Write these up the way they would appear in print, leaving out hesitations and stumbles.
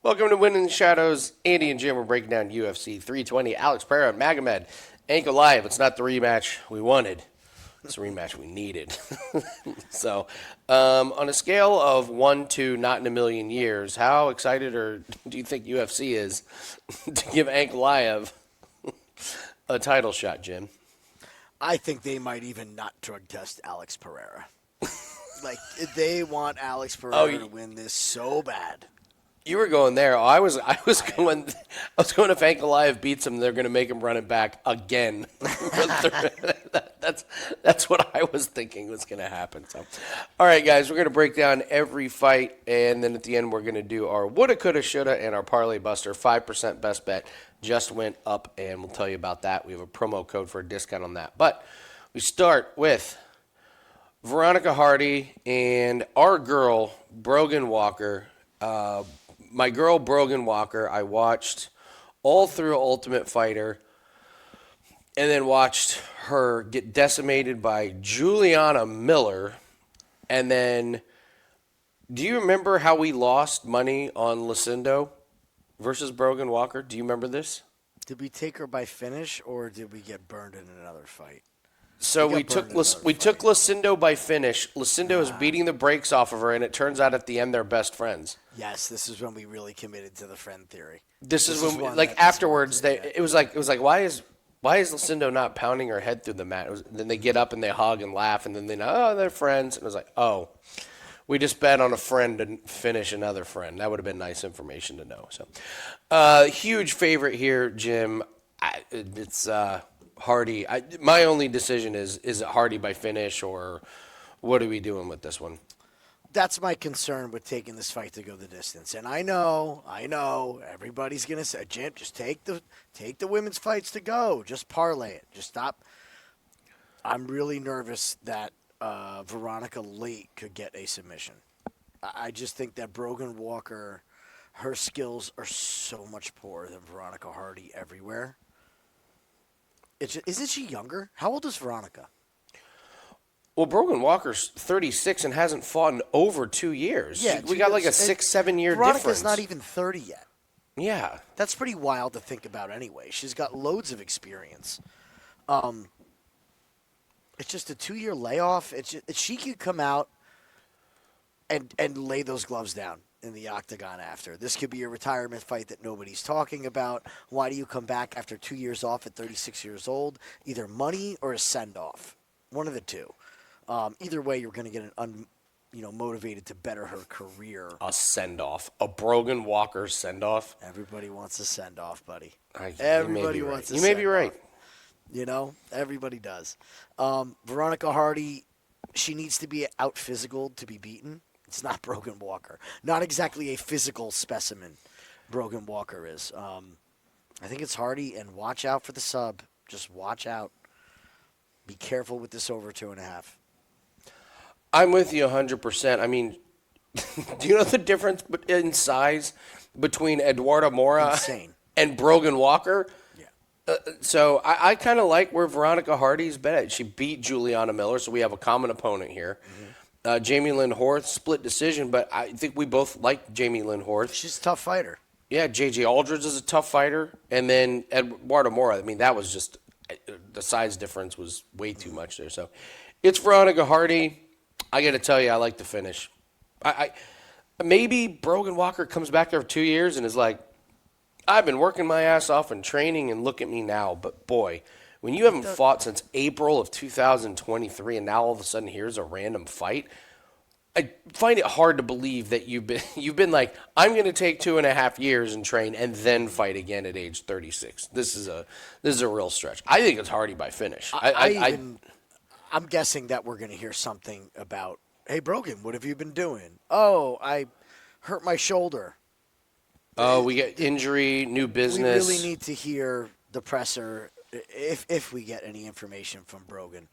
Welcome to Winning the Shadows. Andy and Jim are breaking down UFC 320. Alex Pereira, Magomed, Ankalaev. It's not the rematch we wanted. It's the rematch we needed. So, on a scale of 1 to not in a million years, how excited or do you think UFC is to give Ankalaev a title shot, Jim? I think they might even not drug test Alex Pereira. Like, they want Alex Pereira to win this so bad. You were going there. I was going if Ankalaev beats him, they're going to make him run it back again. That's what I was thinking was going to happen. So, all right, guys, we're going to break down every fight, and then at the end we're going to do our woulda, coulda, shoulda, and our parlay buster. 5% best bet just went up, and we'll tell you about that. We have a promo code for a discount on that. But we start with Veronica Hardy and our girl Brogan Walker. My girl, Brogan Walker, I watched all through Ultimate Fighter and then watched her get decimated by Juliana Miller. And then, do you remember how we lost money on Lucindo versus Brogan Walker? Do you remember this? Did we take her by finish, or did we get burned in another fight? So we took Lucindo by finish. Lucindo is beating the brakes off of her, and it turns out at the end they're best friends. Yes, this is when we really committed to the friend theory. This is when, like, afterwards, it was like why is Lucindo not pounding her head through the mat? Then they get up and they hug and laugh, and then they know, they're friends. And it was like, oh, we just bet on a friend to finish another friend. That would have been nice information to know. So, huge favorite here, Jim. It's Hardy. My only decision is it Hardy by finish, or what are we doing with this one? That's my concern with taking this fight to go the distance. And I know, everybody's going to say, Jim, just take the women's fights to go. Just parlay it. Just stop. I'm really nervous that Veronica late could get a submission. I just think that Brogan Walker, her skills are so much poorer than Veronica Hardy everywhere. Isn't she younger? How old is Veronica? Well, Brogan Walker's 36 and hasn't fought in over 2 years. Yeah, we got like a 6-7 year difference. Veronica's not even 30 yet. Yeah. That's pretty wild to think about anyway. She's got loads of experience. It's just a 2-year layoff. She could come out and lay those gloves down in the octagon after. This could be a retirement fight that nobody's talking about. Why do you come back after 2 years off at 36 years old? Either money or a send-off. One of the two. Either way, you're going to get motivated to better her career. A send-off. A Brogan Walker send-off? Everybody wants a send-off, buddy. Everybody wants a send-off. You may be right. You know, everybody does. Veronica Hardy, she needs to be out-physical to be beaten. It's not Brogan Walker. Not exactly a physical specimen, Brogan Walker is. I think it's Hardy, and watch out for the sub. Just watch out. Be careful with this over 2.5. I'm with you 100%. I mean, do you know the difference in size between Eduardo Mora and Brogan Walker? Yeah. So I kind of like where Veronica Hardy's been at. She beat Juliana Miller, so we have a common opponent here. Mm-hmm. Jamie Lynn Horth, split decision, but I think we both like Jamie Lynn Horth. She's a tough fighter. Yeah, J.J. Aldridge is a tough fighter. And then Eduardo Mora, I mean, that was just the size difference was way too much there. So it's Veronica Hardy. I got to tell you, I like the finish. Maybe Brogan Walker comes back after 2 years and is like, I've been working my ass off in training, and look at me now. But, boy, when you haven't fought since April of 2023 and now all of a sudden here's a random fight, I find it hard to believe that you've been like, I'm going to take 2.5 years and train and then fight again at age 36. This is a real stretch. I think it's Hardy by finish. I'm guessing that we're going to hear something about, hey, Brogan, what have you been doing? Oh, I hurt my shoulder. Oh, we get injury, new business. We really need to hear the presser, if we get any information from Brogan,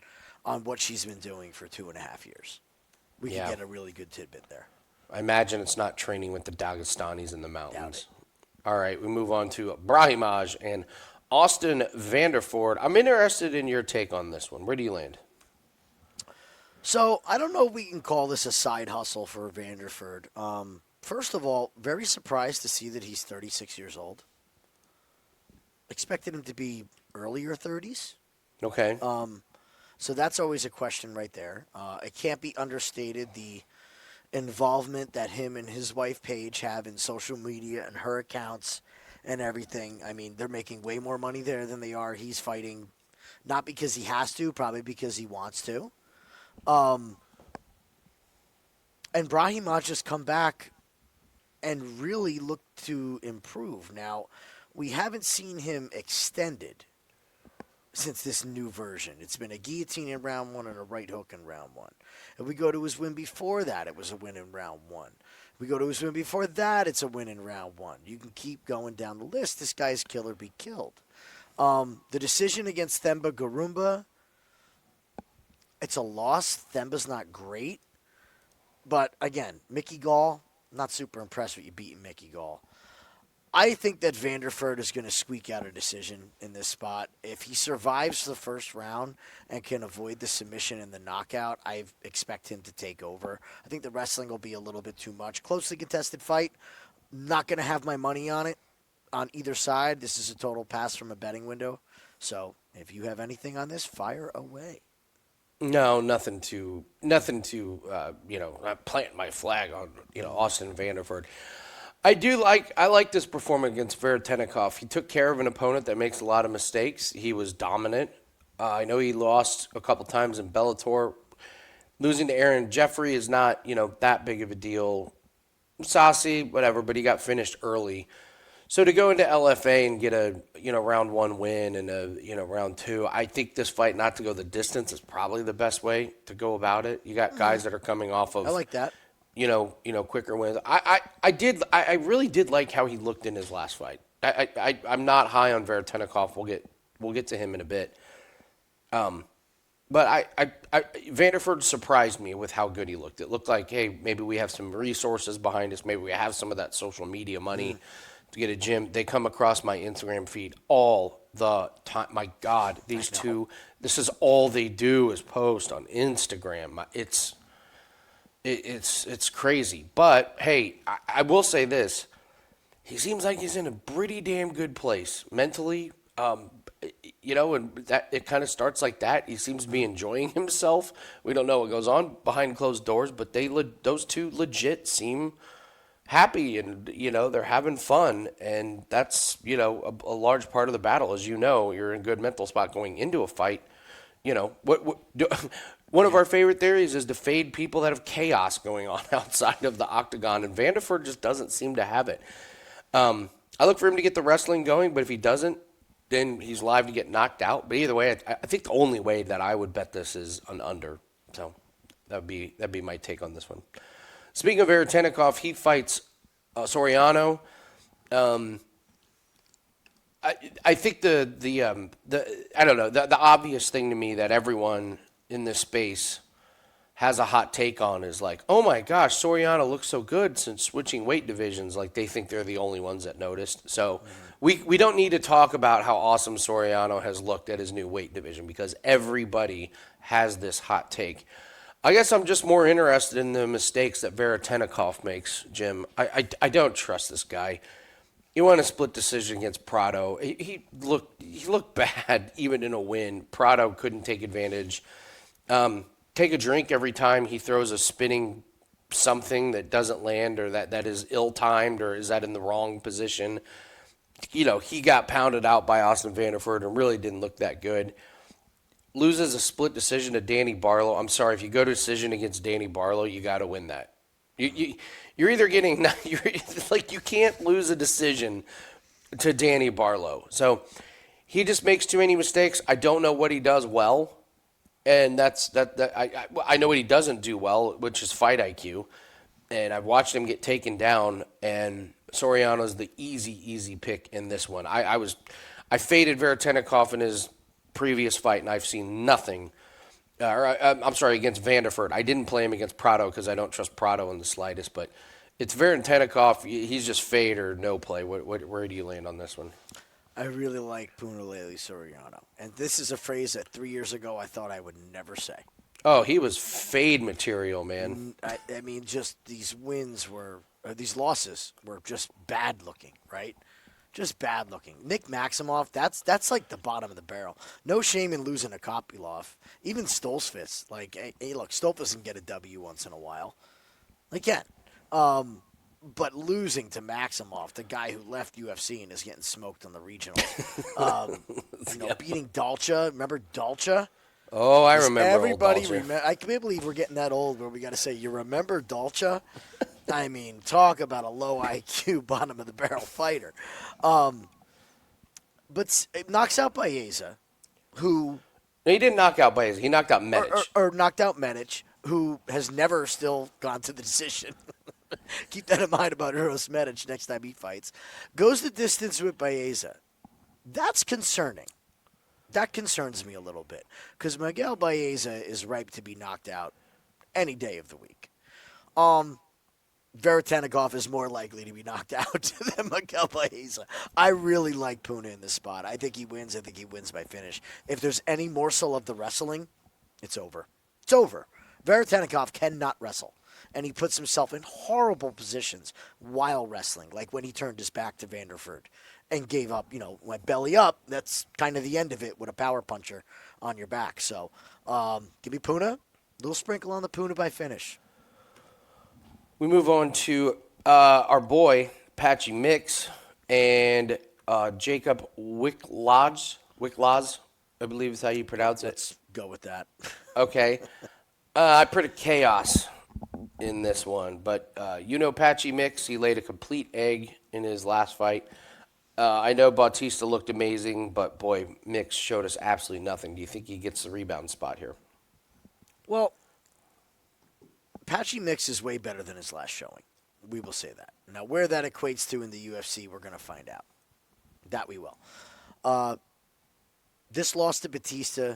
on what she's been doing for 2.5 years. We can get a really good tidbit there. I imagine it's not training with the Dagestanis in the mountains. All right, we move on to Brahimaj and Austin Vanderford. I'm interested in your take on this one. Where do you land? So I don't know if we can call this a side hustle for Vanderford. First of all, very surprised to see that he's 36 years old. Expected him to be earlier 30s. Okay. So that's always a question right there. It can't be understated the involvement that him and his wife Paige have in social media and her accounts and everything. I mean, they're making way more money there than they are. He's fighting not because he has to, probably because he wants to. And Brahimaj just come back and really look to improve. Now, we haven't seen him extended since this new version. It's been a guillotine in round 1 and a right hook in round 1. If we go to his win before that, it was a win in round 1. If we go to his win before that, it's a win in round 1. You can keep going down the list. This guy's killer be killed. The decision against Themba Garumba, it's a loss. Themba's not great. But, again, Mickey Gall, not super impressed with you beating Mickey Gall. I think that Vanderford is going to squeak out a decision in this spot. If he survives the first round and can avoid the submission and the knockout, I expect him to take over. I think the wrestling will be a little bit too much. Closely contested fight. Not going to have my money on it on either side. This is a total pass from a betting window. So if you have anything on this, fire away. No, nothing to plant my flag on, Austin Vanderford. I like this performance against Veretennikov. He took care of an opponent that makes a lot of mistakes. He was dominant. I know he lost a couple times in Bellator. Losing to Aaron Jeffrey is not, that big of a deal. Saucy, whatever, but he got finished early. So to go into LFA and get a, round 1 win and a, round 2, I think this fight not to go the distance is probably the best way to go about it. You got guys that are coming off of, I like that. Quicker wins. I really did like how he looked in his last fight. I'm not high on Veretennikov. We'll get to him in a bit. But Vanderford surprised me with how good he looked. It looked like, hey, maybe we have some resources behind us. Maybe we have some of that social media money to get a gym. They come across my Instagram feed all the time. My God, these two, this is all they do is post on Instagram. It's crazy. But, hey, I will say this. He seems like he's in a pretty damn good place mentally. And that it kind of starts like that. He seems to be enjoying himself. We don't know what goes on behind closed doors, but those two legit seem happy and, they're having fun. And that's, a large part of the battle. As you're in a good mental spot going into a fight. One of our favorite theories is to fade people that have chaos going on outside of the octagon, and Vanderford just doesn't seem to have it. I look for him to get the wrestling going, but if he doesn't, then he's live to get knocked out. But either way, I think the only way that I would bet this is an under. So that'd be my take on this one. Speaking of Veretennikov, he fights Soriano. I think the I don't know, the obvious thing to me that everyone in this space has a hot take on is like, oh my gosh, Soriano looks so good since switching weight divisions. Like they think they're the only ones that noticed. So we don't need to talk about how awesome Soriano has looked at his new weight division because everybody has this hot take. I guess I'm just more interested in the mistakes that Veretennikov makes, Jim. I don't trust this guy. He won a split decision against Prado. He looked bad even in a win. Prado couldn't take advantage. Take a drink every time he throws a spinning something that doesn't land or that is ill-timed or is that in the wrong position. He got pounded out by Austin Vanderford and really didn't look that good. Loses a split decision to Danny Barlow. I'm sorry, if you go to decision against Danny Barlow, you got to win that. You're either getting you can't lose a decision to Danny Barlow. So he just makes too many mistakes. I don't know what he does well, and I know what he doesn't do well, which is fight IQ. And I've watched him get taken down, and Soriano's the easy pick in this one. I faded Veretennikov in his previous fight, and I've seen nothing. I'm sorry, against Vanderford. I didn't play him against Prado because I don't trust Prado in the slightest. But it's Veretennikov. He's just fade or no play. Where do you land on this one? I really like Punalele Soriano. And this is a phrase that 3 years ago I thought I would never say. Oh, he was fade material, man. I mean, just these wins were these losses were just bad looking, right? Just bad looking. Nick Maximoff, that's like the bottom of the barrel. No shame in losing a Kopylov. Even Stoltzfus, like, hey, look, Stoltzfus can get a W once in a while. They can. But losing to Maximoff, the guy who left UFC and is getting smoked on the regionals. Beating Dalcha. Remember Dalcha? Oh, I remember Everybody old Dalcha. I can't believe we're getting that old where we got to say, you remember Dalcha? I mean, talk about a low IQ, bottom of the barrel fighter. But it knocks out Baeza, who. No, he didn't knock out Baeza. He knocked out Medic. Or knocked out Medic, who has never still gone to the decision. Keep that in mind about Uros Medic next time he fights. Goes the distance with Baeza. That's concerning. That concerns me a little bit because Miguel Baeza is ripe to be knocked out any day of the week. Veretennikov is more likely to be knocked out than Miguel Baeza. I really like Puna in this spot. I think he wins. I think he wins by finish. If there's any morsel of the wrestling, it's over. It's over. Veretennikov cannot wrestle, and he puts himself in horrible positions while wrestling, like when he turned his back to Vanderford and gave up, went belly up. That's kind of the end of it with a power puncher on your back. So give me Puna. Little sprinkle on the Puna by finish. We move on to our boy, Patchy Mix, and Jacob Wiklacz. Wiklacz, I believe is how you pronounce it. Let's go with that. Okay. I predicted chaos in this one, but Patchy Mix, he laid a complete egg in his last fight. I know Bautista looked amazing, but boy, Mix showed us absolutely nothing. Do you think he gets the rebound spot here? Well, Patchy Mix is way better than his last showing. We will say that. Now, where that equates to in the UFC, we're going to find out. That we will. This loss to Batista,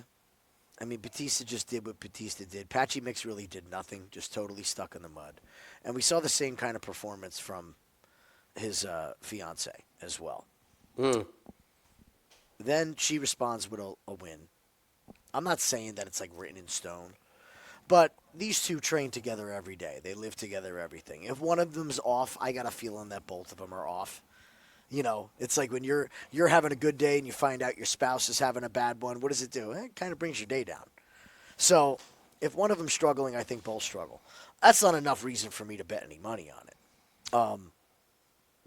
Batista just did what Batista did. Patchy Mix really did nothing, just totally stuck in the mud. And we saw the same kind of performance from his fiance as well. Then she responds with a win. I'm not saying that it's like written in stone, but these two train together every day. They live together, everything. If one of them's off, I got a feeling that both of them are off. It's like when you're having a good day and you find out your spouse is having a bad one. What does it do? It kind of brings your day down. So if one of them's struggling, I think both struggle. That's not enough reason for me to bet any money on it.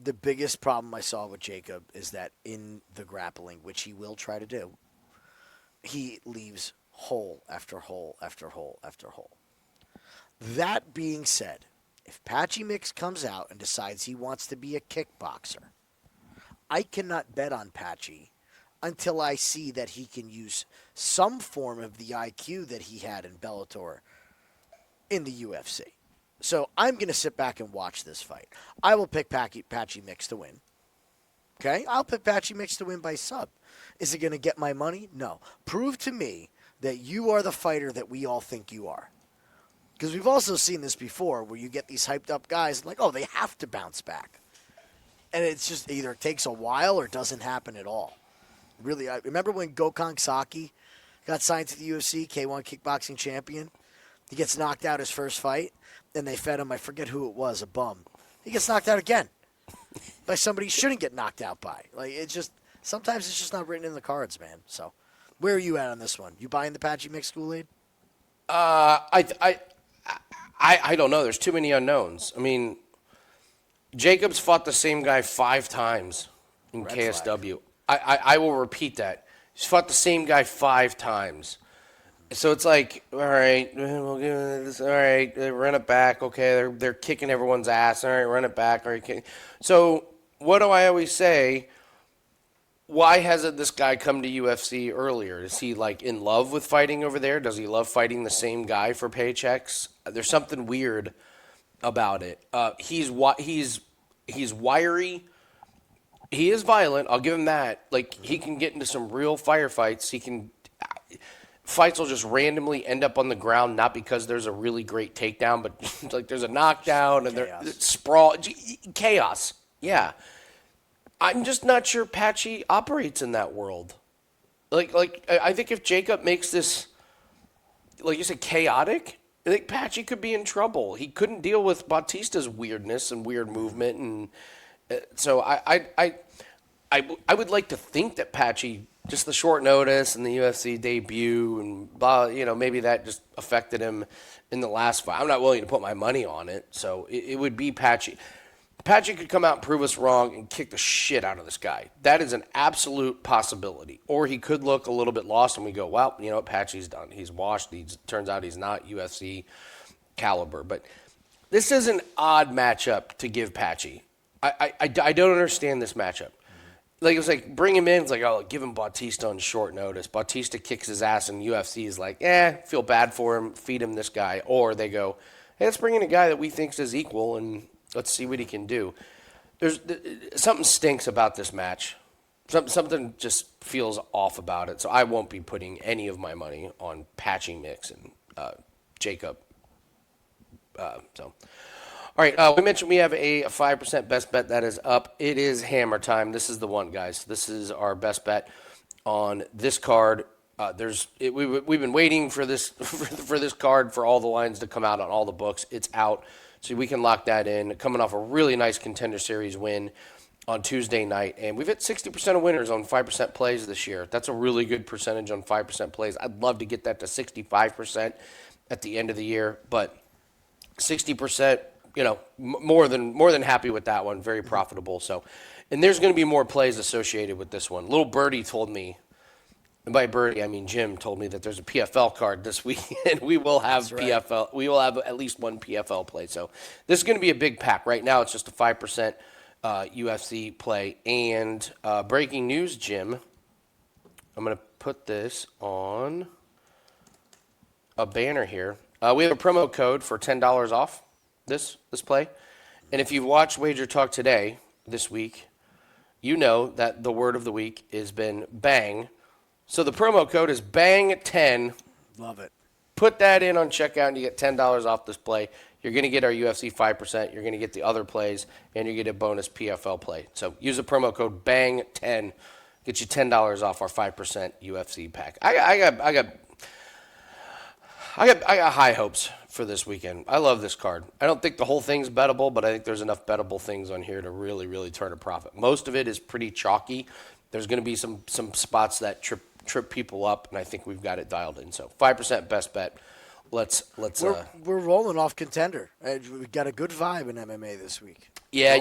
The biggest problem I saw with Jacob is that in the grappling, which he will try to do, he leaves hole after hole after hole after hole. That being said, if Patchy Mix comes out and decides he wants to be a kickboxer, I cannot bet on Patchy until I see that he can use some form of the IQ that he had in Bellator in the UFC. So I'm going to sit back and watch this fight. I will pick Patchy Mix to win. Okay? I'll pick Patchy Mix to win by sub. Is it going to get my money? No. Prove to me that you are the fighter that we all think you are. Because we've also seen this before where you get these hyped up guys like, oh, they have to bounce back. And it's just either it takes a while or doesn't happen at all. Really, I remember when Gokhan Saki got signed to the UFC, K1 kickboxing champion. He gets knocked out his first fight, and they fed him, I forget who it was, a bum. He gets knocked out again by somebody he shouldn't get knocked out by. Like, sometimes it's just not written in the cards, man. So, where are you at on this one? You buying the Patchy Mix Kool-Aid? I don't know. There's too many unknowns. Jacobs fought the same guy 5 times in Red KSW. I will repeat that. He's fought the same guy 5 times. So it's like, all right, we'll give this. All right, run it back. Okay, they're kicking everyone's ass. All right, run it back. All right, so what do I always say? Why hasn't this guy come to UFC earlier? Is he like in love with fighting over there? Does he love fighting the same guy for paychecks? There's something weird about it. He's wiry. He is violent. I'll give him that. Like, he can get into some real firefights. Fights will just randomly end up on the ground, not because there's a really great takedown, but like there's a knockdown and there's sprawl, chaos. Yeah, I'm just not sure Patchy operates in that world. Like I think if Jacob makes this, like you said, chaotic, I think Patchy could be in trouble. He couldn't deal with Bautista's weirdness and weird movement, and so I would like to think that Patchy, just the short notice and the UFC debut and blah, maybe that just affected him in the last fight. I'm not willing to put my money on it, so it would be Patchy. Patchy could come out and prove us wrong and kick the shit out of this guy. That is an absolute possibility. Or he could look a little bit lost and we go, well, Patchy's done. He's washed. Turns out he's not UFC caliber. But this is an odd matchup to give Patchy. I don't understand this matchup. Like, it was like, bring him in. It's like, oh, give him Bautista on short notice. Bautista kicks his ass, and UFC is like, feel bad for him, feed him this guy. Or they go, hey, let's bring in a guy that we think is equal, and let's see what he can do. Something stinks about this match. Something just feels off about it. So I won't be putting any of my money on Patchy Mix and Jacob. All right, we mentioned we have a 5% best bet that is up. It is hammer time. This is the one, guys. This is our best bet on this card. We've been waiting for this for this card for all the lines to come out on all the books. It's out, so we can lock that in. Coming off a really nice Contender Series win on Tuesday night, and we've hit 60% of winners on 5% plays this year. That's a really good percentage on 5% plays. I'd love to get that to 65% at the end of the year, but 60%. More than happy with that one. Very profitable. So, and there's going to be more plays associated with this one. Little Birdie told me, and by Birdie I mean Jim, told me that there's a PFL card this week, and we will have PFL. We will have at least one PFL play. So this is going to be a big pack. Right now, it's just a 5% UFC play. And breaking news, Jim. I'm going to put this on a banner here. We have a promo code for $10 off. This play. And if you've watched Wager Talk today, this week, you know that the word of the week has been bang. So the promo code is bang10. Love it. Put that in on checkout and you get $10 off this play. You're going to get our UFC 5%. You're going to get the other plays, and you get a bonus PFL play. So use the promo code bang10. Get you $10 off our 5% UFC pack. I got high hopes for this weekend. I love this card. I don't think the whole thing's bettable, but I think there's enough bettable things on here to really, really turn a profit. Most of it is pretty chalky. There's going to be some spots that trip people up, and I think we've got it dialed in. So 5% best bet. Let's. We're rolling off Contender. We got a good vibe in MMA this week. Yeah,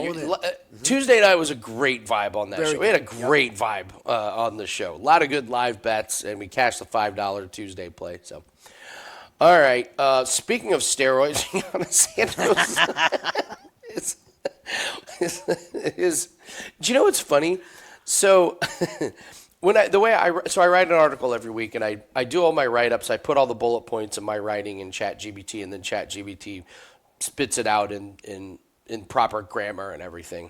Tuesday night was a great vibe on that show. We had a great vibe on the show. A lot of good live bets, and we cashed the $5 Tuesday play. So. All right. Speaking of steroids, Santos do you know what's funny? So I write an article every week, and I do all my write-ups. I put all the bullet points of my writing in ChatGPT, and then ChatGPT spits it out in proper grammar and everything.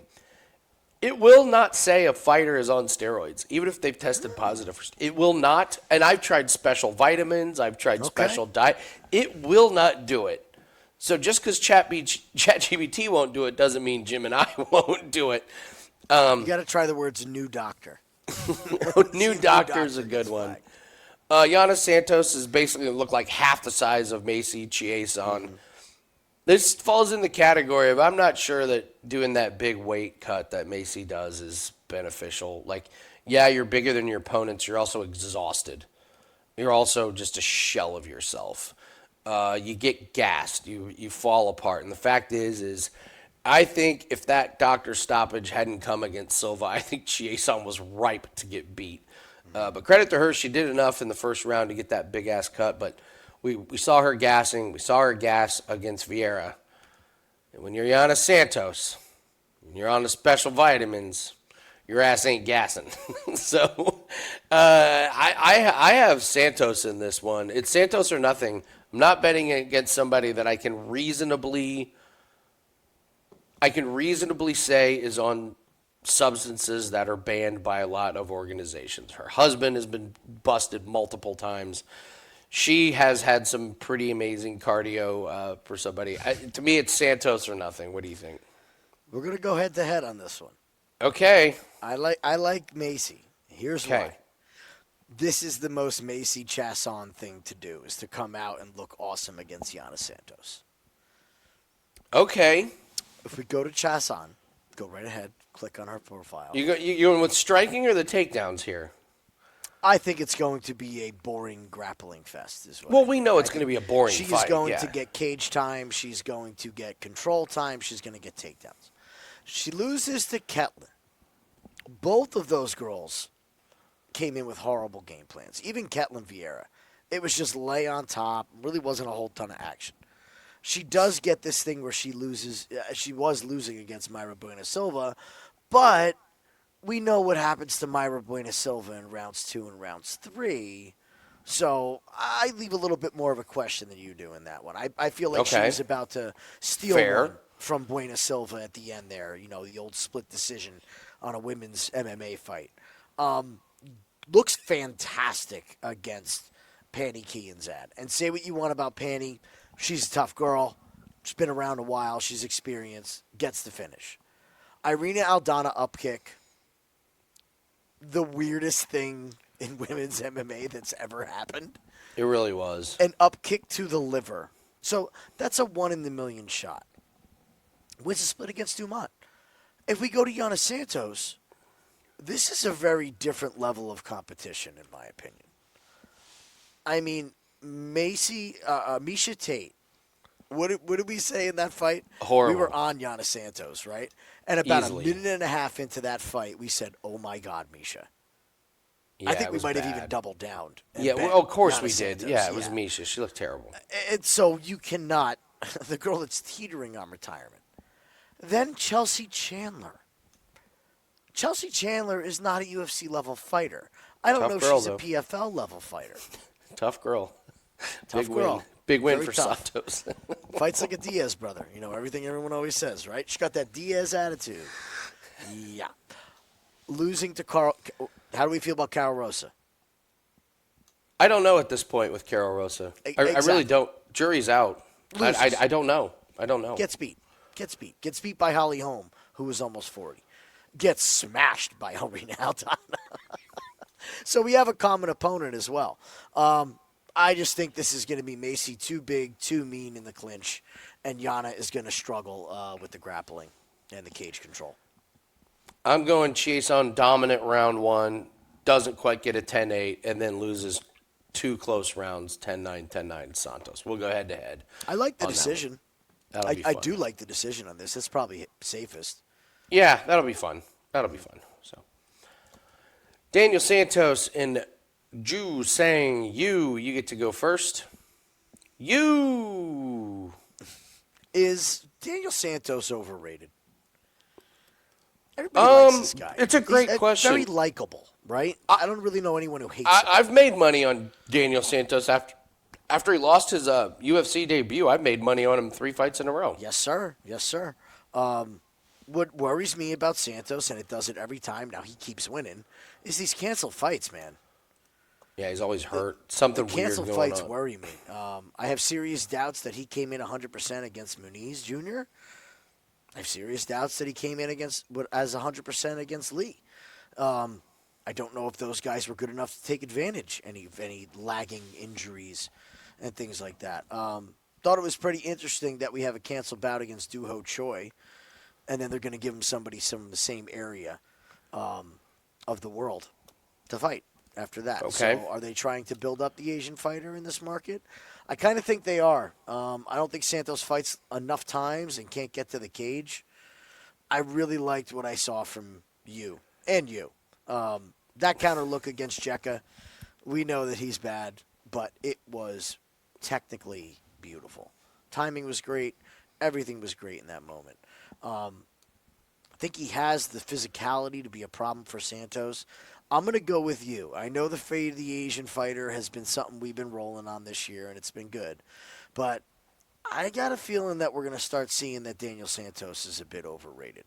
It will not say a fighter is on steroids, even if they've tested positive. It will not. And I've tried special vitamins. I've tried special diet. It will not do it. So just because ChatGPT won't do it doesn't mean Jim and I won't do it. You got to try the words new doctor. New doctor is a good one. Giannis Santos is basically look like half the size of Macy Chiasson. Mm-hmm. This falls in the category of I'm not sure that doing that big weight cut that Macy does is beneficial. Like, yeah, you're bigger than your opponents. You're also exhausted. You're also just a shell of yourself. You get gassed. You fall apart. And the fact is I think if that doctor stoppage hadn't come against Silva, I think Chiasson was ripe to get beat. But credit to her, she did enough in the first round to get that big-ass cut, but we saw her gassing. We saw her gas against Vieira. And when you're Giannis Santos, and you're on the special vitamins, your ass ain't gassing. So I have Santos in this one. It's Santos or nothing. I'm not betting against somebody that I can reasonably say is on substances that are banned by a lot of organizations. Her husband has been busted multiple times. She has had some pretty amazing cardio for somebody. To me, it's Santos or nothing. What do you think? We're going to go head-to-head on this one. Okay. I like Macy. Here's why. this is the most Macy Chiasson thing to do, is to come out and look awesome against Yana Santos. Okay. If we go to Chiasson, go right ahead, click on her profile. You going with striking or the takedowns here? I think it's going to be a boring grappling fest. Well, we know it's going to be a boring She's fight. going to get cage time. She's going to get control time. She's going to get takedowns. She loses to Ketlin. Both of those girls came in with horrible game plans. Even Ketlin Vieira. It was just lay on top. Really wasn't a whole ton of action. She does get this thing where she loses. She was losing against Mayra Bueno Silva, but we know what happens to Mayra Bueno Silva in rounds 2 and rounds 3. So I leave a little bit more of a question than you do in that one. I feel like she was about to steal one from Bueno Silva at the end there. You know, the old split decision on a women's MMA fight. Looks fantastic against Pannie Kianzad. And say what you want about Pannie. She's a tough girl. She's been around a while. She's experienced. Gets the finish. Irina Aldana upkick. The weirdest thing in women's MMA that's ever happened. It really was. An up kick to the liver. So that's a 1 in a million shot. Wins a split against Dumont. If we go to Yana Santos, this is a very different level of competition, in my opinion. I mean, Misha Tate. What did we say in that fight? Horrible. We were on Yana Santos, right? And about Easily. a minute and a half into that fight, we said, "Oh my God, Misha." Yeah, I think we might bad. have even doubled down. Yeah, well, of course we did. Yeah, it was Misha. She looked terrible. And so you cannot, the girl that's teetering on retirement. Then Chelsea Chandler. Chelsea Chandler is not a UFC level fighter. I don't know if she's a PFL level fighter. Tough girl. Tough girl. Big win Very for tough. Santos. Fights like a Diaz brother. You know, everything everyone always says, right? She's got that Diaz attitude. Yeah. Losing to Carl. How do we feel about Carol Rosa? I don't know at this point with Carol Rosa. I really don't. Jury's out. I don't know. I don't know. Gets beat. Gets beat by Holly Holm, who was almost 40. Gets smashed by Irina Aldana. So we have a common opponent as well. I just think this is going to be Macy too big, too mean in the clinch, and Yana is going to struggle with the grappling and the cage control. I'm going Chiasson dominant round 1, doesn't quite get a 10-8, and then loses 2 close rounds, 10-9, 10-9 Santos. We'll go head-to-head. I like the decision. That'll be fun. I do like the decision on this. It's probably safest. Yeah, that'll be fun. So, Daniel Santos and Ju Sang you get to go first. Is Daniel Santos overrated? Everybody likes this guy. It's a great question. Very likable, right? I don't really know anyone who hates him. I've made money on Daniel Santos after he lost his UFC debut. I've made money on him 3 fights in a row. Yes, sir. What worries me about Santos, and it does it every time, now he keeps winning, is these canceled fights, man. Yeah, he's always hurt. Something weird going on. Canceled fights worry me. I have serious doubts that he came in 100% against Muniz Jr. I have serious doubts that he came in as 100% against Lee. I don't know if those guys were good enough to take advantage of any lagging injuries and things like that. Thought it was pretty interesting that we have a canceled bout against Doo-Ho Choi, and then they're going to give him somebody from the same area of the world to fight after that. Okay. So are they trying to build up the Asian fighter in this market? I kind of think they are. I don't think Santos fights enough times and can't get to the cage. I really liked what I saw from you. That counter look against Jekka, we know that he's bad, but it was technically beautiful. Timing was great. Everything was great in that moment. I think he has the physicality to be a problem for Santos. I'm going to go with you. I know the fate of the Asian fighter has been something we've been rolling on this year, and it's been good. But I got a feeling that we're going to start seeing that Daniel Santos is a bit overrated.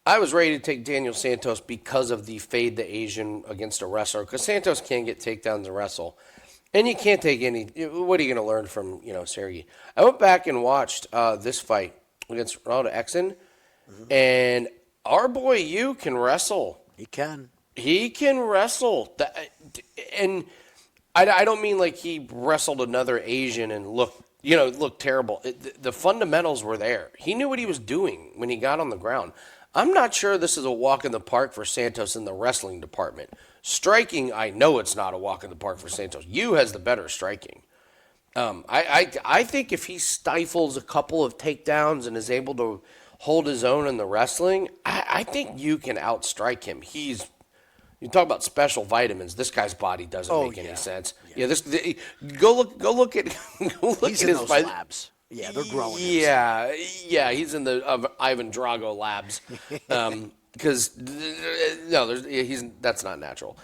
I was ready to take Daniel Santos because of the fade the Asian against a wrestler, because Santos can't get takedowns and wrestle. And you can't take any. What are you going to learn from, Sergey? I went back and watched this fight against Ronaldo Exon, and our boy Yu can wrestle. He can. He can wrestle, and I don't mean like he wrestled another Asian and looked terrible. The fundamentals were there. He knew what he was doing when he got on the ground. I'm not sure this is a walk in the park for Santos in the wrestling department. Striking, I know it's not a walk in the park for Santos. You has the better striking. I think if he stifles a couple of takedowns and is able to hold his own in the wrestling, I think you can outstrike him. You talk about special vitamins. This guy's body doesn't make any sense. Yeah, go look at He's in his those fight. labs. Yeah, they're growing. Yeah, he's in the Ivan Drago labs. Because that's not natural.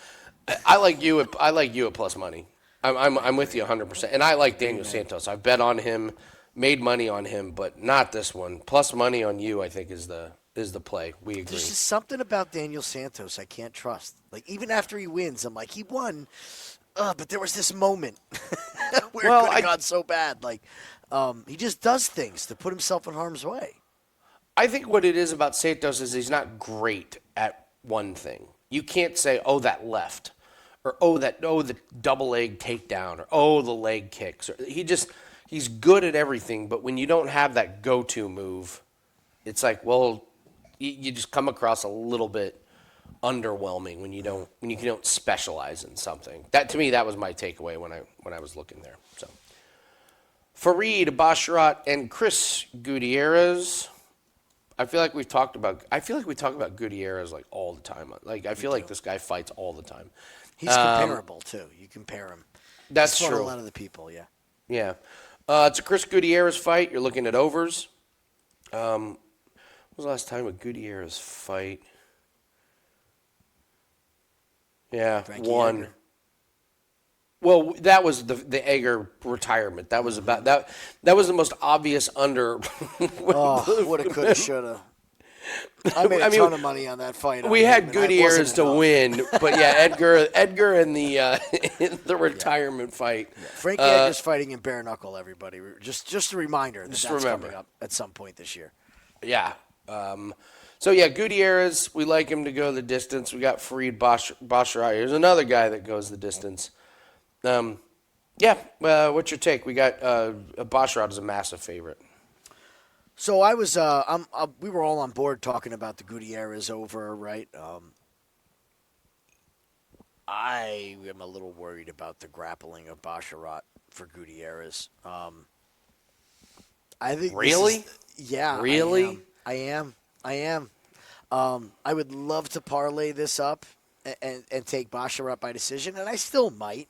I like you at plus money. I'm with you 100%, and I like Daniel Santos. I've bet on him, made money on him, but not this one. Plus money on you, I think is the play. We agree. There's just something about Daniel Santos I can't trust. Like, even after he wins, I'm like, he won, but there was this moment where it could have gone so bad. Like, he just does things to put himself in harm's way. I think what it is about Santos is he's not great at one thing. You can't say, oh, that left, or the double leg takedown, or the leg kicks. Or he's good at everything, but when you don't have that go-to move, it's like, well, you just come across a little bit underwhelming when you don't specialize in something. That, to me, that was my takeaway when I was looking there. So, Fareed, Basharat, and Chris Gutierrez. I feel like we talk about Gutierrez like all the time. Like, I feel like this guy fights all the time. He's comparable too. You compare him. That's He's fought true. a lot of the people, yeah. Yeah, it's a Chris Gutierrez fight. You're looking at overs. When was the last time a Gutierrez fight? Yeah, Frankie one. Edgar. Well, that was the Egger retirement. That was about that. That was the most obvious under. Woulda, coulda, shoulda. I made a ton of money on that fight. We had Gutierrez to win, but yeah, Edgar in the retirement fight. Yeah. Frankie Edgar's fighting in bare knuckle. Everybody, just a reminder that's coming up at some point this year. Yeah. So yeah, Gutierrez, we like him to go the distance. We got Fareed Basharat. There's another guy that goes the distance. What's your take? We got Basharat is a massive favorite. So I was, we were all on board talking about the Gutierrez over, right? I am a little worried about the grappling of Basharat for Gutierrez. I think really, really, I am. I would love to parlay this up and take Basharat by decision, and I still might.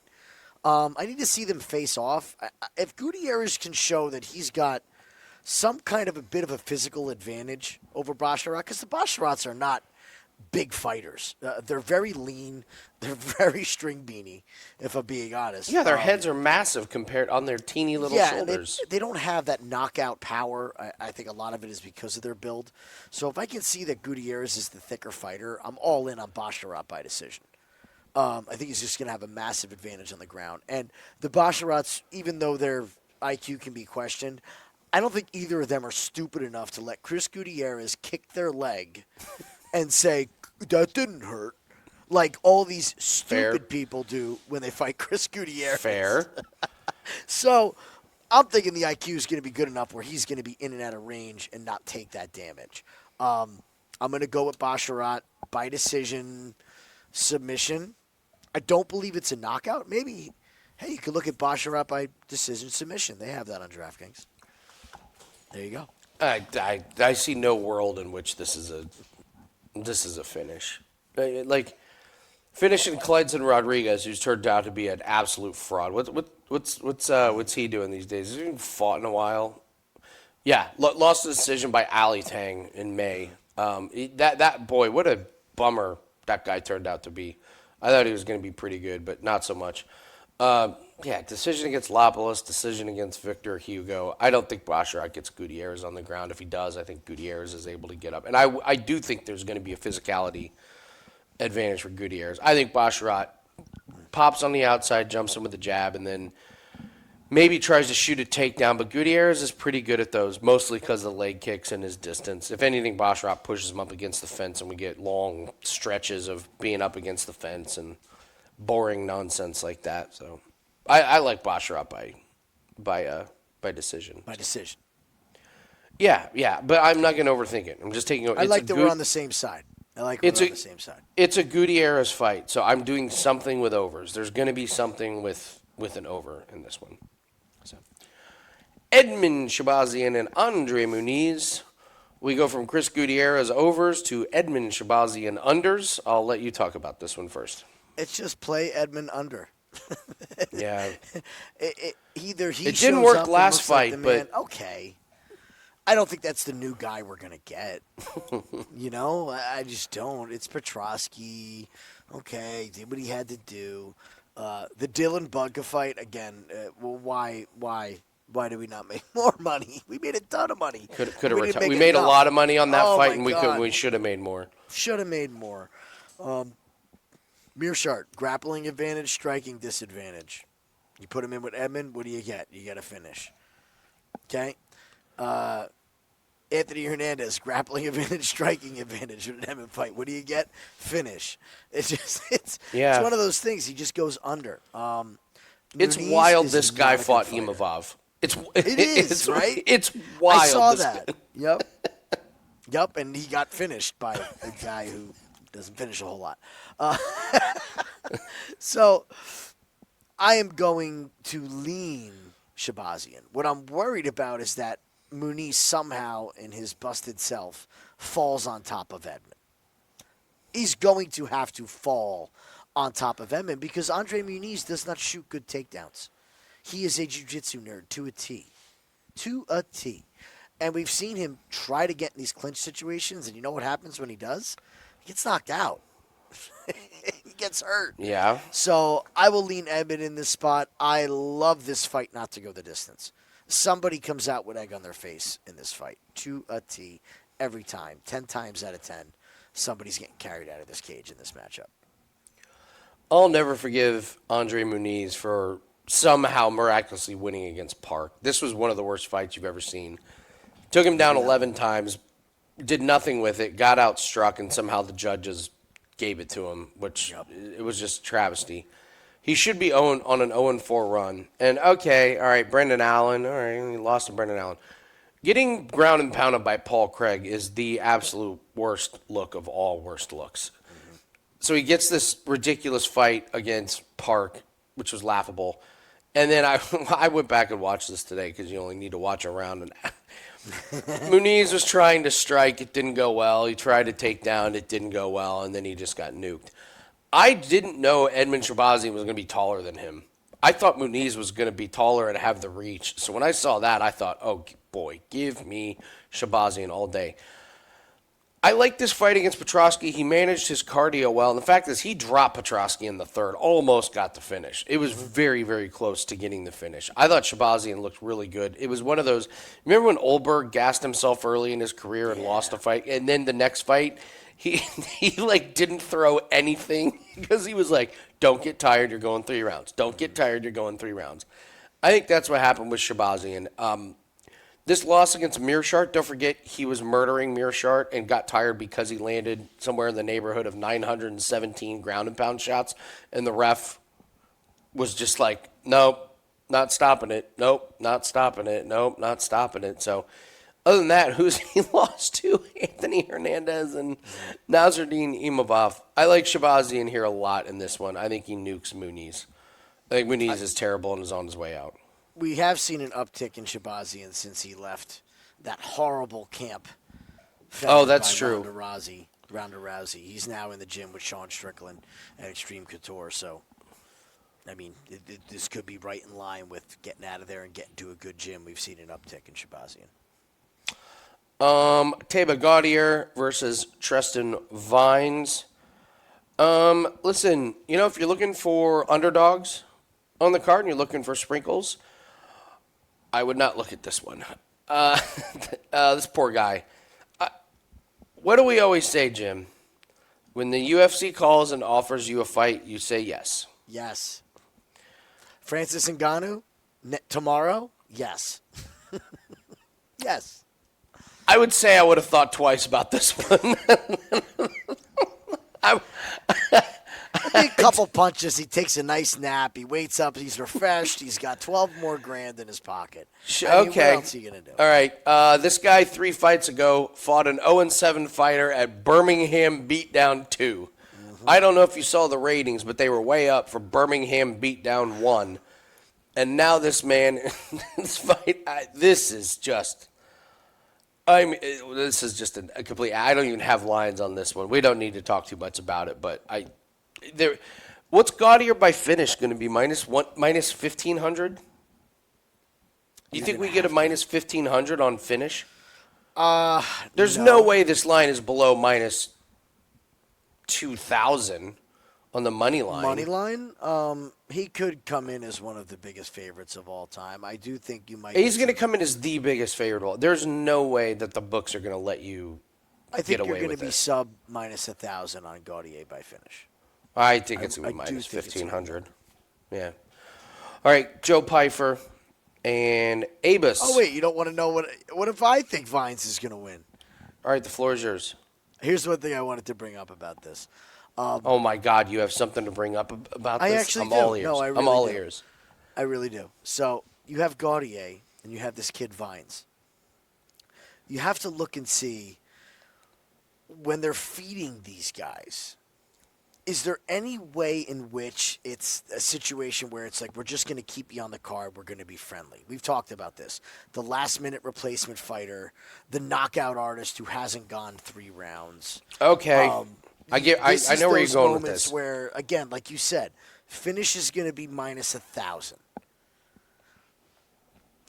I need to see them face off. If Gutierrez can show that he's got some kind of a bit of a physical advantage over Basharat, because the Basharats are not big fighters. They're very lean. They're very string beanie, if I'm being honest. Yeah, their heads are massive compared on their teeny little shoulders. They don't have that knockout power. I think a lot of it is because of their build. So if I can see that Gutierrez is the thicker fighter, I'm all in on Basharat by decision. I think he's just going to have a massive advantage on the ground. And the Basharats, even though their IQ can be questioned, I don't think either of them are stupid enough to let Chris Gutierrez kick their leg and say, that didn't hurt, like all these stupid people do when they fight Chris Gutierrez. Fair. So I'm thinking the IQ is going to be good enough where he's going to be in and out of range and not take that damage. I'm going to go with Basharat by decision, submission. I don't believe it's a knockout. Maybe, hey, you could look at Basharat by decision, submission. They have that on DraftKings. There you go. I see no world in which this is a finish. Like finishing Cledson Rodriguez, who's turned out to be an absolute fraud. What's he doing these days? Has he even fought in a while? Yeah, lost the decision by Ali Tang in May. That boy, what a bummer that guy turned out to be. I thought he was going to be pretty good, but not so much. Decision against Lapalus, decision against Victor Hugo. I don't think Basharat gets Gutierrez on the ground. If he does, I think Gutierrez is able to get up. And I do think there's going to be a physicality advantage for Gutierrez. I think Basharat pops on the outside, jumps in with a jab, and then maybe tries to shoot a takedown, but Gutierrez is pretty good at those, mostly because of the leg kicks and his distance. If anything, Basharat pushes him up against the fence, and we get long stretches of being up against the fence and boring nonsense like that. So I like Basharat by decision. By decision. Yeah, but I'm not going to overthink it. I'm just taking. I like that we're on the same side. We're on the same side. It's a Gutierrez fight, so I'm doing something with overs. There's going to be something with an over in this one. So, Edmund Shahbazyan and Andre Muniz. We go from Chris Gutierrez overs to Edmund Shahbazyan unders. I'll let you talk about this one first. It's just play Edmund under. Yeah. Either he it didn't shows work up and last looks like fight, the man. but okay. I don't think that's the new guy we're gonna get. I just don't. It's Prochazka. Okay, did what he had to do. The Dylan Bugka fight again. Well, why did we not make more money? We made a ton of money. We made a lot of money on that fight, and God. we should have made more. Should have made more. Mearshart, grappling advantage, striking disadvantage. You put him in with Edmund, what do you get? You get a finish. Okay? Anthony Hernandez, grappling advantage, striking advantage in an Emmett fight. What do you get? Finish. It's one of those things. He just goes under. It's Muniz wild is this not guy a good fought fighter. Imavov. It is, right? It's wild. I saw that. Yep, and he got finished by a guy who doesn't finish a whole lot. So I am going to lean Shahbazyan. What I'm worried about is that Muniz somehow, in his busted self, falls on top of Edmund. He's going to have to fall on top of Emmett because Andre Muniz does not shoot good takedowns. He is a jiu-jitsu nerd to a T. To a T. And we've seen him try to get in these clinch situations, and you know what happens when he does? He gets knocked out. He gets hurt. Yeah. So I will lean Emmett in this spot. I love this fight not to go the distance. Somebody comes out with egg on their face in this fight. To a T. Every time. 10 times out of 10. Somebody's getting carried out of this cage in this matchup. I'll never forgive Andre Muniz for somehow miraculously winning against Park. This was one of the worst fights you've ever seen. Took him down 11 times, did nothing with it, got outstruck, and somehow the judges gave it to him, which it was just travesty. He should be on an 0-4 run. And, okay, all right, Brendan Allen. All right, he lost to Brendan Allen. Getting ground and pounded by Paul Craig is the absolute worst look of all worst looks. Mm-hmm. So he gets this ridiculous fight against Park, which was laughable. And then I went back and watched this today because you only need to watch a round. And Muniz was trying to strike. It didn't go well. He tried to take down. It didn't go well. And then he just got nuked. I didn't know Edmund Shahbazyan was going to be taller than him. I thought Muniz was going to be taller and have the reach. So when I saw that, I thought, oh, boy, give me Shahbazyan all day. I like this fight against Prochazka. He managed his cardio well. And the fact is, he dropped Prochazka in the third, almost got the finish. It was very, very close to getting the finish. I thought Shahbazyan looked really good. It was one of those, remember when Olberg gassed himself early in his career and lost a fight? And then the next fight, he didn't throw anything because he was like, don't get tired, you're going 3 rounds. Don't get tired, you're going 3 rounds. I think that's what happened with Shahbazyan. This loss against Mearshart, don't forget, he was murdering Mearshart and got tired because he landed somewhere in the neighborhood of 917 ground and pound shots, and the ref was just like, nope, not stopping it. Nope, not stopping it. Nope, not stopping it. So other than that, who's he lost to? Anthony Hernandez and Nasruddin Imavov. I like Shahbazyan here a lot in this one. I think he nukes Muniz. I think Muniz is terrible and is on his way out. We have seen an uptick in Shahbazyan since he left that horrible camp. Oh, that's true. Ronda Rousey. He's now in the gym with Sean Strickland at Extreme Couture. So, I mean, this could be right in line with getting out of there and getting to a good gym. We've seen an uptick in Shahbazyan. Teba Gautier versus Tristan Vines. Listen, if you're looking for underdogs on the card and you're looking for sprinkles, I would not look at this one. This poor guy. What do we always say, Jim? When the UFC calls and offers you a fight, you say yes. Yes. Francis Ngannou, Tomorrow? Yes. Yes. I would say I would have thought twice about this one. A couple punches. He takes a nice nap. He waits up. He's refreshed. He's got 12 more grand in his pocket. Okay. What else are you going to do? All right. This guy 3 fights ago fought an 0-7 fighter at Birmingham Beatdown 2. I don't know if you saw the ratings, but they were way up for Birmingham Beatdown 1. And now this man, this fight, this is just a complete. I don't even have lines on this one. We don't need to talk too much about it, but what's Gautier by finish going to be minus 1,500? You think we get a minus 1,500 on finish? There's no way this line is below minus 2,000 on the money line. Money line? He could come in as one of the biggest favorites of all time. I do think you might. He's going to come in as the biggest favorite of all. There's no way that the books are going to let you I think get away you're going with to be this. sub minus 1,000 on Gautier by finish. I think it's going to be minus 1,500. Yeah. All right, Joe Pyfer and Abus. Oh, wait, you don't want to know what if I think Vines is going to win? All right, the floor is yours. Here's one thing I wanted to bring up about this. Oh, my God, you have something to bring up about this? I actually I'm do. all ears. No, I really I'm all do. ears. I really do. So you have Gautier and you have this kid Vines. You have to look and see when they're feeding these guys. Is there any way in which it's a situation where it's like, we're just going to keep you on the card, we're going to be friendly? We've talked about this. The last-minute replacement fighter, the knockout artist who hasn't gone 3 rounds. Okay. I know where you're going with this. Where, again, like you said, finish is going to be minus 1,000.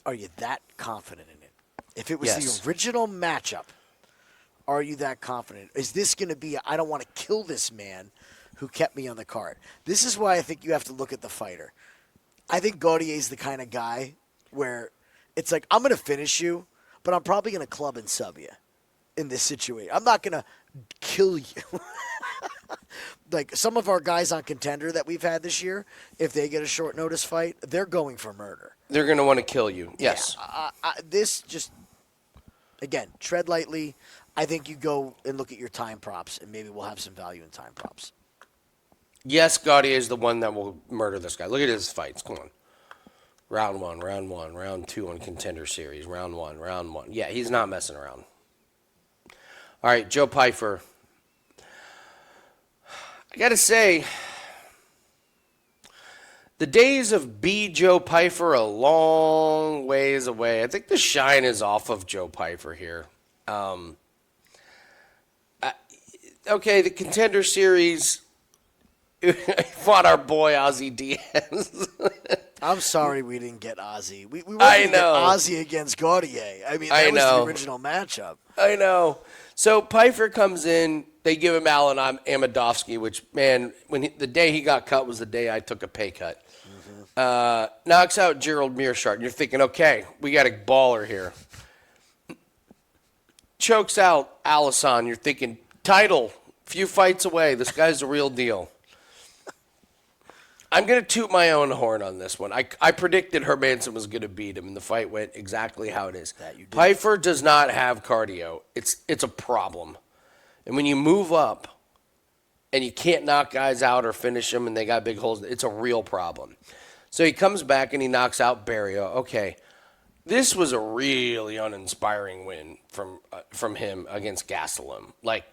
Are you that confident in it? If it was the original matchup, are you that confident? Is this going to be, I don't want to kill this man who kept me on the card? This is why I think you have to look at the fighter. I think Gautier's the kind of guy where it's like, I'm going to finish you, but I'm probably going to club and sub you in this situation. I'm not going to kill you. Like some of our guys on Contender that we've had this year, if they get a short notice fight, they're going for murder. They're going to want to kill you. Yes. Yeah, this just, again, tread lightly. I think you go and look at your time props, and maybe we'll have some value in time props. Yes, Gautier is the one that will murder this guy. Look at his fights. Come on. Round 1, round 2 on Contender Series. Round 1. Yeah, he's not messing around. All right, Joe Pyfer. I got to say, the days of B. Joe Pyfer are a long ways away. I think the shine is off of Joe Pyfer here. Okay, the Contender Series fought our boy Ozzy Diaz. I'm sorry we didn't get Ozzy. We wanted to get Ozzy against Gautier. I mean, that was the original matchup. I know. So Pyfer comes in. They give him Alan Amedovsky, which, man, the day he got cut was the day I took a pay cut. Knocks out Gerald Mearshart. And you're thinking, okay, we got a baller here. Chokes out Alisson. You're thinking, title, few fights away. This guy's the real deal. I'm going to toot my own horn on this one. I predicted Hermanson was going to beat him, and the fight went exactly how it is. Pyfer does not have cardio. It's a problem. And when you move up and you can't knock guys out or finish them and they got big holes, it's a real problem. So he comes back and he knocks out Barrio. Okay, this was a really uninspiring win from him against Gastelum. Like,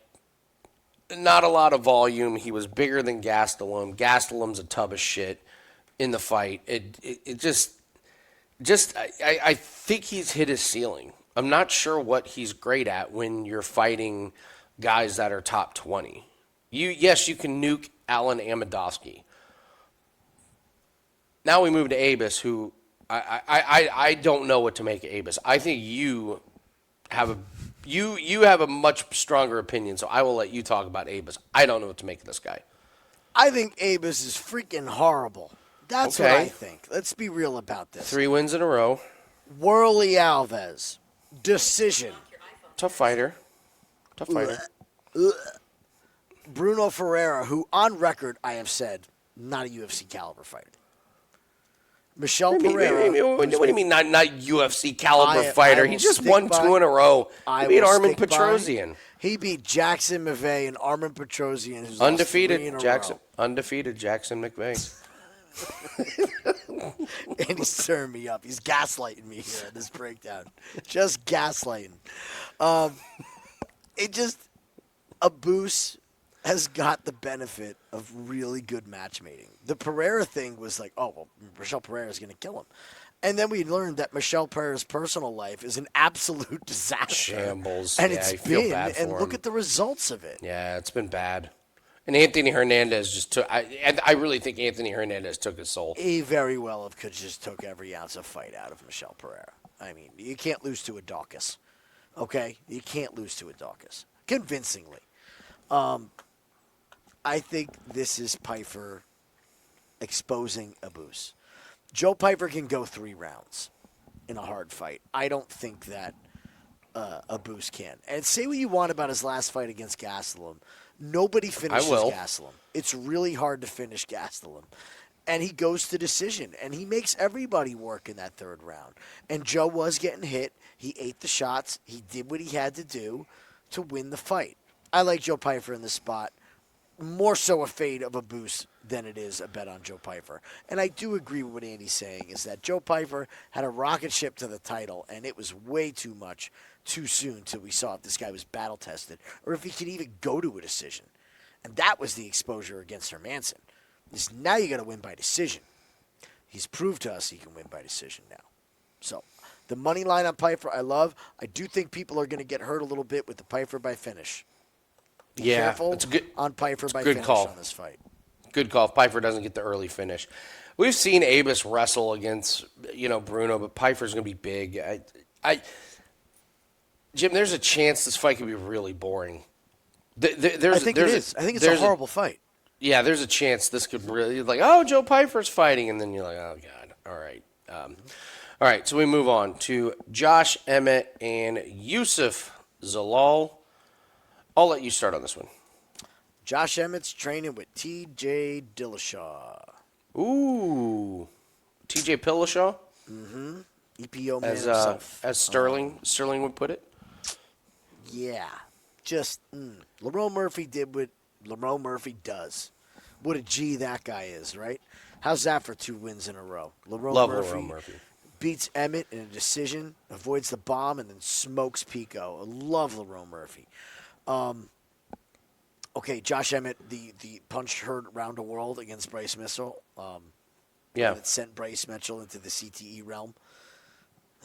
not a lot of volume. He was bigger than Gastelum. Gastelum's a tub of shit in the fight. It just I think he's hit his ceiling. I'm not sure what he's great at when you're fighting guys that are top 20. Yes, you can nuke Alan Amedovsky. Now we move to Abus, who I don't know what to make of Abus. I think you have a much stronger opinion, so I will let you talk about Abus. I don't know what to make of this guy. I think Abus is freaking horrible. That's what I think. Let's be real about this. 3 wins in a row. Worley Alves. Decision. Tough fighter. Bruno Ferreira, who on record I have said, not a UFC caliber fighter. Michelle Pereira. What do you mean not UFC caliber I fighter? will He just stick won by- 2 in a row. I He beat will Armin stick by- Petrosian. He beat Jackson McVeigh and Armin Petrosian, who's lost 3 in Undefeated a Jackson. row. Undefeated Jackson McVeigh. And he's stirring me up. He's gaslighting me here in this breakdown. Just gaslighting. Abus has got the benefit of really good matchmaking. The Pereira thing was like, oh, well, Michelle Pereira is going to kill him. And then we learned that Michelle Pereira's personal life is an absolute disaster. Shambles. And Yeah, it's I feel been, bad for and look him. at the results of it. Yeah, it's been bad. And Anthony Hernandez just took. I really think Anthony Hernandez took his soul. He very well could just took every ounce of fight out of Michelle Pereira. I mean, you can't lose to a Dawkins. Okay? You can't lose to a Dawkins. Convincingly. I think this is Pyfer exposing Abus. Joe Pyfer can go 3 rounds in a hard fight. I don't think that Abus can. And say what you want about his last fight against Gastelum. Nobody finishes Gastelum. It's really hard to finish Gastelum. And he goes to decision. And he makes everybody work in that 3rd round. And Joe was getting hit. He ate the shots. He did what he had to do to win the fight. I like Joe Pyfer in this spot. More so a fade of Abus than it is a bet on Joe Pyfer. And I do agree with what Andy's saying, is that Joe Pyfer had a rocket ship to the title, and it was way too much too soon till we saw if this guy was battle-tested or if he could even go to a decision. And that was the exposure against Hermanson. Is now you got to win by decision. He's proved to us he can win by decision now. So the money line on Pyfer I love. I do think people are going to get hurt a little bit with the Pyfer by finish. Be careful it's good, on Pyfer by good finish call. on this fight. Good call. If Pyfer doesn't get the early finish. We've seen Abus wrestle against, Bruno, but Pyfer's going to be big. Jim, there's a chance this fight could be really boring. I think it is. I think it's a horrible fight. Yeah, there's a chance this could really, Joe Pyfer's fighting, and then you're like, oh, God. All right. All right, so we move on to Josh Emmett and Yusuf Zalal. I'll let you start on this one. Josh Emmett's training with T.J. Dillashaw. Ooh. T.J. Dillashaw? EPO man himself. As Sterling would put it? Yeah. Just, Lerone Murphy did what Lerone Murphy does. What a G that guy is, right? How's that for 2 wins in a row? Lerone Murphy beats Emmett in a decision, avoids the bomb, and then smokes Pico. I love Lerone Murphy. Okay, Josh Emmett, the punch heard around the world against Bryce Mitchell. That sent Bryce Mitchell into the CTE realm.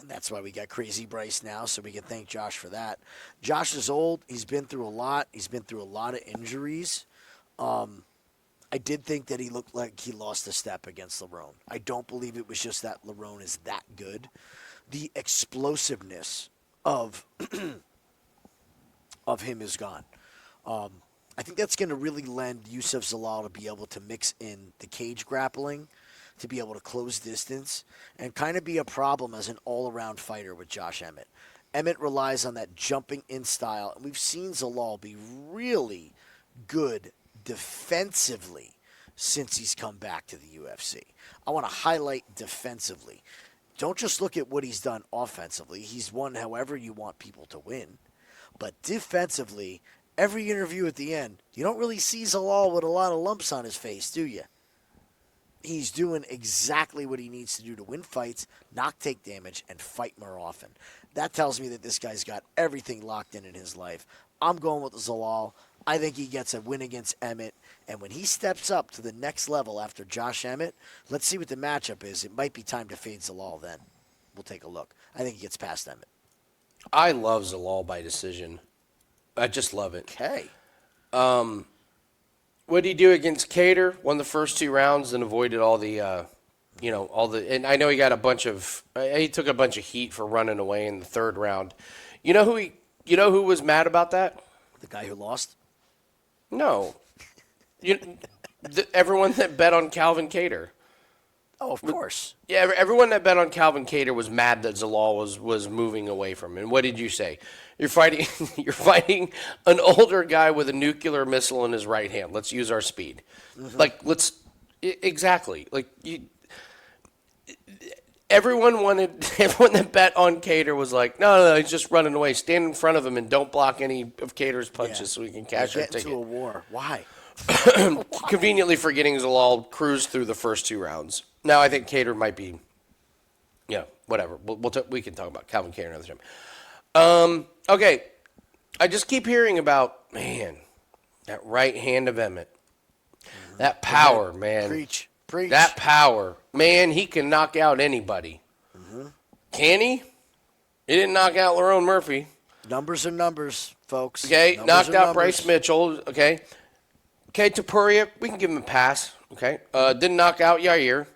And that's why we got Crazy Bryce now, so we can thank Josh for that. Josh is old. He's been through a lot. He's been through a lot of injuries. I did think that he looked like he lost a step against Lerone. I don't believe it was just that Lerone is that good. The explosiveness of him is gone. I think that's going to really lend Yusuf Zalal to be able to mix in the cage grappling, to be able to close distance, and kind of be a problem as an all-around fighter with Josh Emmett. Emmett relies on that jumping in style, and we've seen Zalal be really good defensively since he's come back to the UFC. I want to highlight defensively. Don't just look at what he's done offensively. He's won however you want people to win. But defensively, every interview at the end, you don't really see Zalal with a lot of lumps on his face, do you? He's doing exactly what he needs to do to win fights, not take damage, and fight more often. That tells me that this guy's got everything locked in his life. I'm going with Zalal. I think he gets a win against Emmett. And when he steps up to the next level after Josh Emmett, let's see what the matchup is. It might be time to fade Zalal then. We'll take a look. I think he gets past Emmett. I love Zalal by decision. I just love it. Okay. What did he do against Cater? Won the first 2 rounds and avoided all the, and I know he got he took a bunch of heat for running away in the 3rd round. You know who was mad about that? The guy who lost? No. Everyone that bet on Calvin Cater. Oh, of course. Yeah, everyone that bet on Calvin Cater was mad that Zalal was moving away from him. And what did you say? You're fighting an older guy with a nuclear missile in his right hand. Let's use our speed. Mm-hmm. Exactly. everyone that bet on Cater was like, no, he's just running away. Stand in front of him and don't block any of Cater's punches so we can cash our Get ticket. into a war. Why? Conveniently forgetting Zalal cruised through the first 2 rounds. Now I think Cater might be, whatever. We can talk about Calvin Cater another time. Okay, I just keep hearing about, man, that right hand of Emmett. That power, man. Preach. That power. Man, he can knock out anybody. Can he? He didn't knock out Lerone Murphy. Numbers are numbers, folks. Okay, Numbers knocked are out numbers. Bryce Mitchell. Okay, Tapuria, we can give him a pass. Okay, didn't knock out Yair.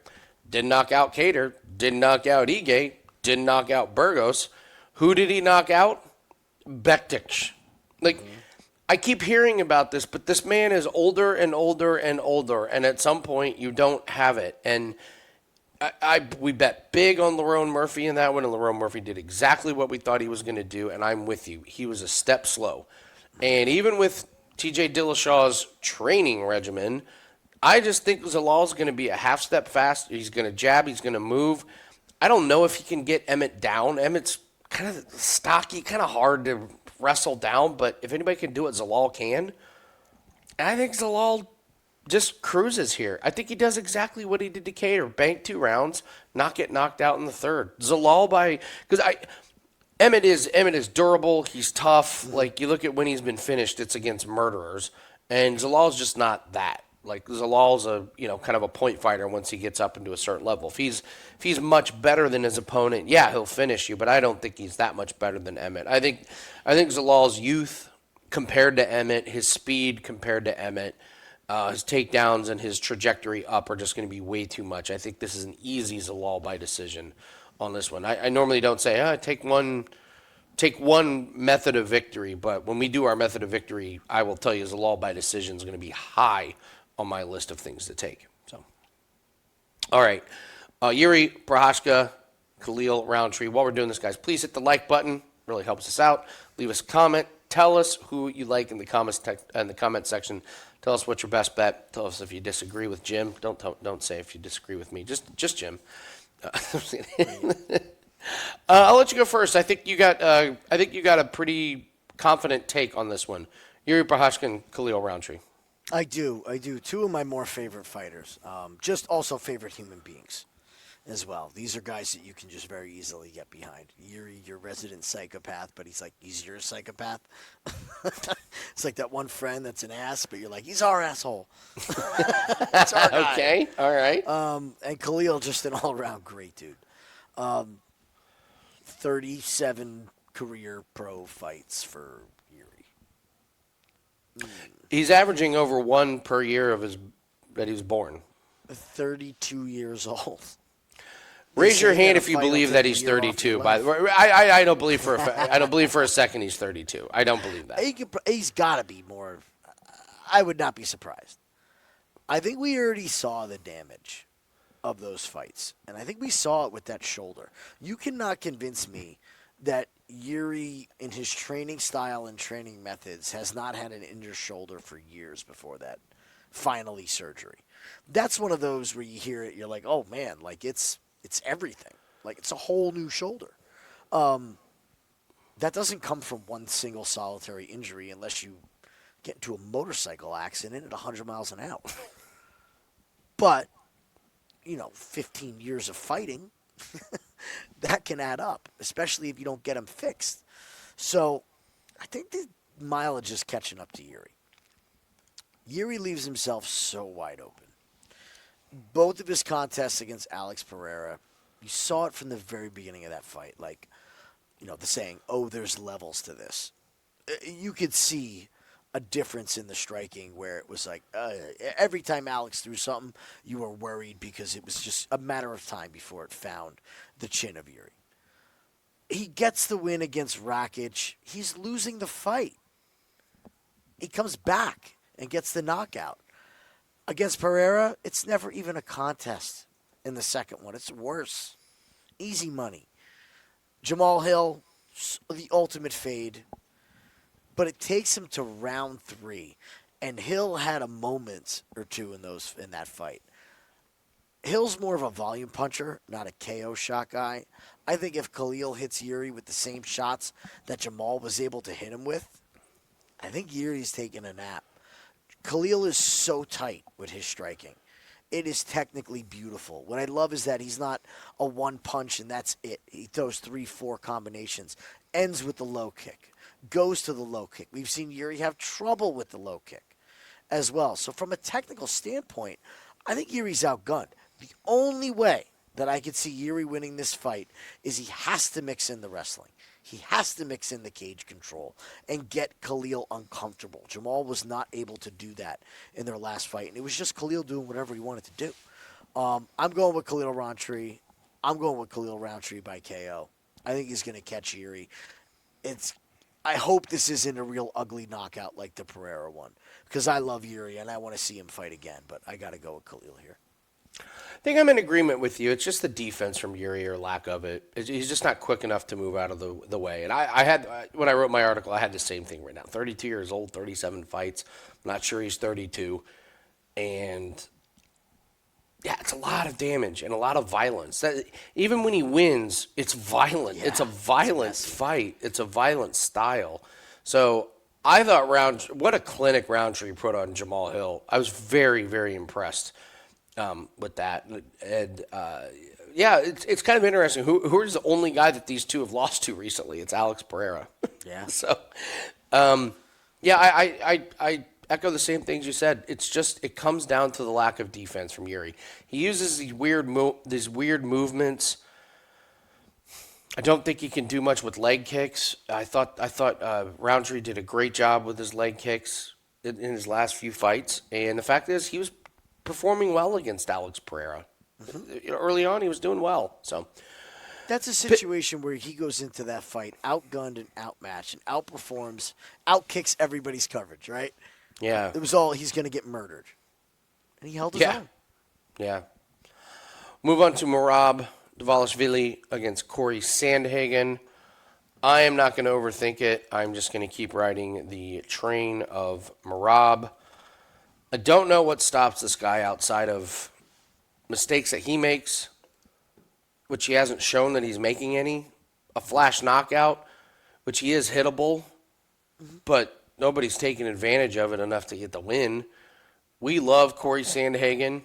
Didn't knock out Cater. Didn't knock out Ige. Didn't knock out Burgos. Who did he knock out? Bektic. I keep hearing about this, but this man is older and older and older, and at some point you don't have it. And we bet big on Lerone Murphy in that one, and Lerone Murphy did exactly what we thought he was going to do, and I'm with you. He was a step slow. And even with TJ Dillashaw's training regimen, I just think Zalal's going to be a half step fast. He's going to jab. He's going to move. I don't know if he can get Emmett down. Emmett's kind of stocky, kind of hard to wrestle down, but if anybody can do it, Zalal can. And I think Zalal just cruises here. I think he does exactly what he did to Cater. Bank 2 rounds, not get knocked out in the third. Zalal Emmett is durable. He's tough. Like, you look at when he's been finished, it's against murderers. And Zalal's just not that. Like, Zalal's a, kind of a point fighter once he gets up into a certain level. If he's much better than his opponent, yeah, he'll finish you, but I don't think he's that much better than Emmett. I think Zalal's youth compared to Emmett, his speed compared to Emmett, his takedowns and his trajectory up are just going to be way too much. I think this is an easy Zalal by decision on this one. I normally don't say, take one method of victory, but when we do our method of victory, I will tell you Zalal by decision is going to be high on my list of things to take. So, all right. Yuri, Prochazka, Khalil, Rountree. While we're doing this, guys, please hit the like button. Really helps us out. Leave us a comment. Tell us who you like in the comment section. Tell us what's your best bet. Tell us if you disagree with Jim. Don't say if you disagree with me. Just Jim. I'll let you go first. I think you got a pretty confident take on this one. Yuri Prochazka and Khalil Rountree. I do. 2 of my more favorite fighters. Just also favorite human beings as well. These are guys that you can just very easily get behind. Yuri, your resident psychopath, but he's your psychopath. It's like that one friend that's an ass, but you're like, he's our asshole. That's our guy. Okay, all right. And Khalil, just an all-around great dude. 37 career pro fights for Yuri. He's averaging over 1 per year that he was born. 32 years old. Raise your hand if you believe that he's 32. By the way, I don't believe for a second he's 32. I don't believe that. He's got to be more. I would not be surprised. I think we already saw the damage of those fights, and I think we saw it with that shoulder. You cannot convince me that Yuri, in his training style and training methods, has not had an injured shoulder for years before that finally surgery. That's one of those where you hear it, you're like, oh man, like it's everything. Like it's a whole new shoulder. That doesn't come from one single solitary injury unless you get into a motorcycle accident at 100 miles an hour. But, 15 years of fighting, that can add up, especially if you don't get them fixed. So I think the mileage is catching up to Yuri. Yuri leaves himself so wide open. Both of his contests against Alex Pereira, you saw it from the very beginning of that fight. Like, the saying, oh, there's levels to this. You could see a difference in the striking where it was like every time Alex threw something, you were worried because it was just a matter of time before it found the chin of Yuri. He gets the win against Rakic. He's losing the fight. He comes back and gets the knockout. Against Pereira, it's never even a contest in the second one. It's worse. Easy money. Jamal Hill, the ultimate fade. But it takes him to round 3. And Hill had a moment or two in that fight. Hill's more of a volume puncher, not a KO shot guy. I think if Khalil hits Yuri with the same shots that Jamal was able to hit him with, I think Yuri's taking a nap. Khalil is so tight with his striking. It is technically beautiful. What I love is that he's not a one punch and that's it. He throws 3-4 combinations. Ends with the low kick. Goes to the low kick. We've seen Yuri have trouble with the low kick as well. So from a technical standpoint, I think Yuri's outgunned. The only way that I could see Yuri winning this fight is he has to mix in the wrestling. He has to mix in the cage control and get Khalil uncomfortable. Jamal was not able to do that in their last fight, and it was just Khalil doing whatever he wanted to do. I'm going with Khalil Rountree. I'm going with Khalil Rountree by KO. I think he's going to catch Yuri. I hope this isn't a real ugly knockout like the Pereira one, because I love Yuri and I want to see him fight again, but I got to go with Khalil here. I think I'm in agreement with you. It's just the defense from Yuri or lack of it. He's just not quick enough to move out of the way. And I had, when I wrote my article, I had the same thing right now. 32 years old, 37 fights. I'm not sure he's 32. And, yeah, it's a lot of damage and a lot of violence. Even when he wins, it's violent. Yeah, it's a violent fight. It's a violent style. So I thought what a clinic Rountree put on Jamal Hill. I was very, very impressed with that. And, yeah, it's kind of interesting. Who is the only guy that these two have lost to recently? It's Alex Pereira. Yeah. So, yeah, I echo the same things you said. It's just it comes down to the lack of defense from Yuri. He uses these weird movements. I don't think he can do much with leg kicks. I thought Rountree did a great job with his leg kicks in his last few fights. And the fact is, he was performing well against Alex Pereira. Mm-hmm. Early on, he was doing well. So that's a situation where he goes into that fight outgunned and outmatched and outkicks everybody's coverage, right? Yeah. It was all he's going to get murdered. And he held his own. Yeah. Move on to Merab Dvalishvili against Corey Sandhagen. I am not going to overthink it. I'm just going to keep riding the train of Merab. I don't know what stops this guy outside of mistakes that he makes, which he hasn't shown that he's making any. A flash knockout, which he is hittable, but nobody's taking advantage of it enough to get the win. We love Corey Sandhagen.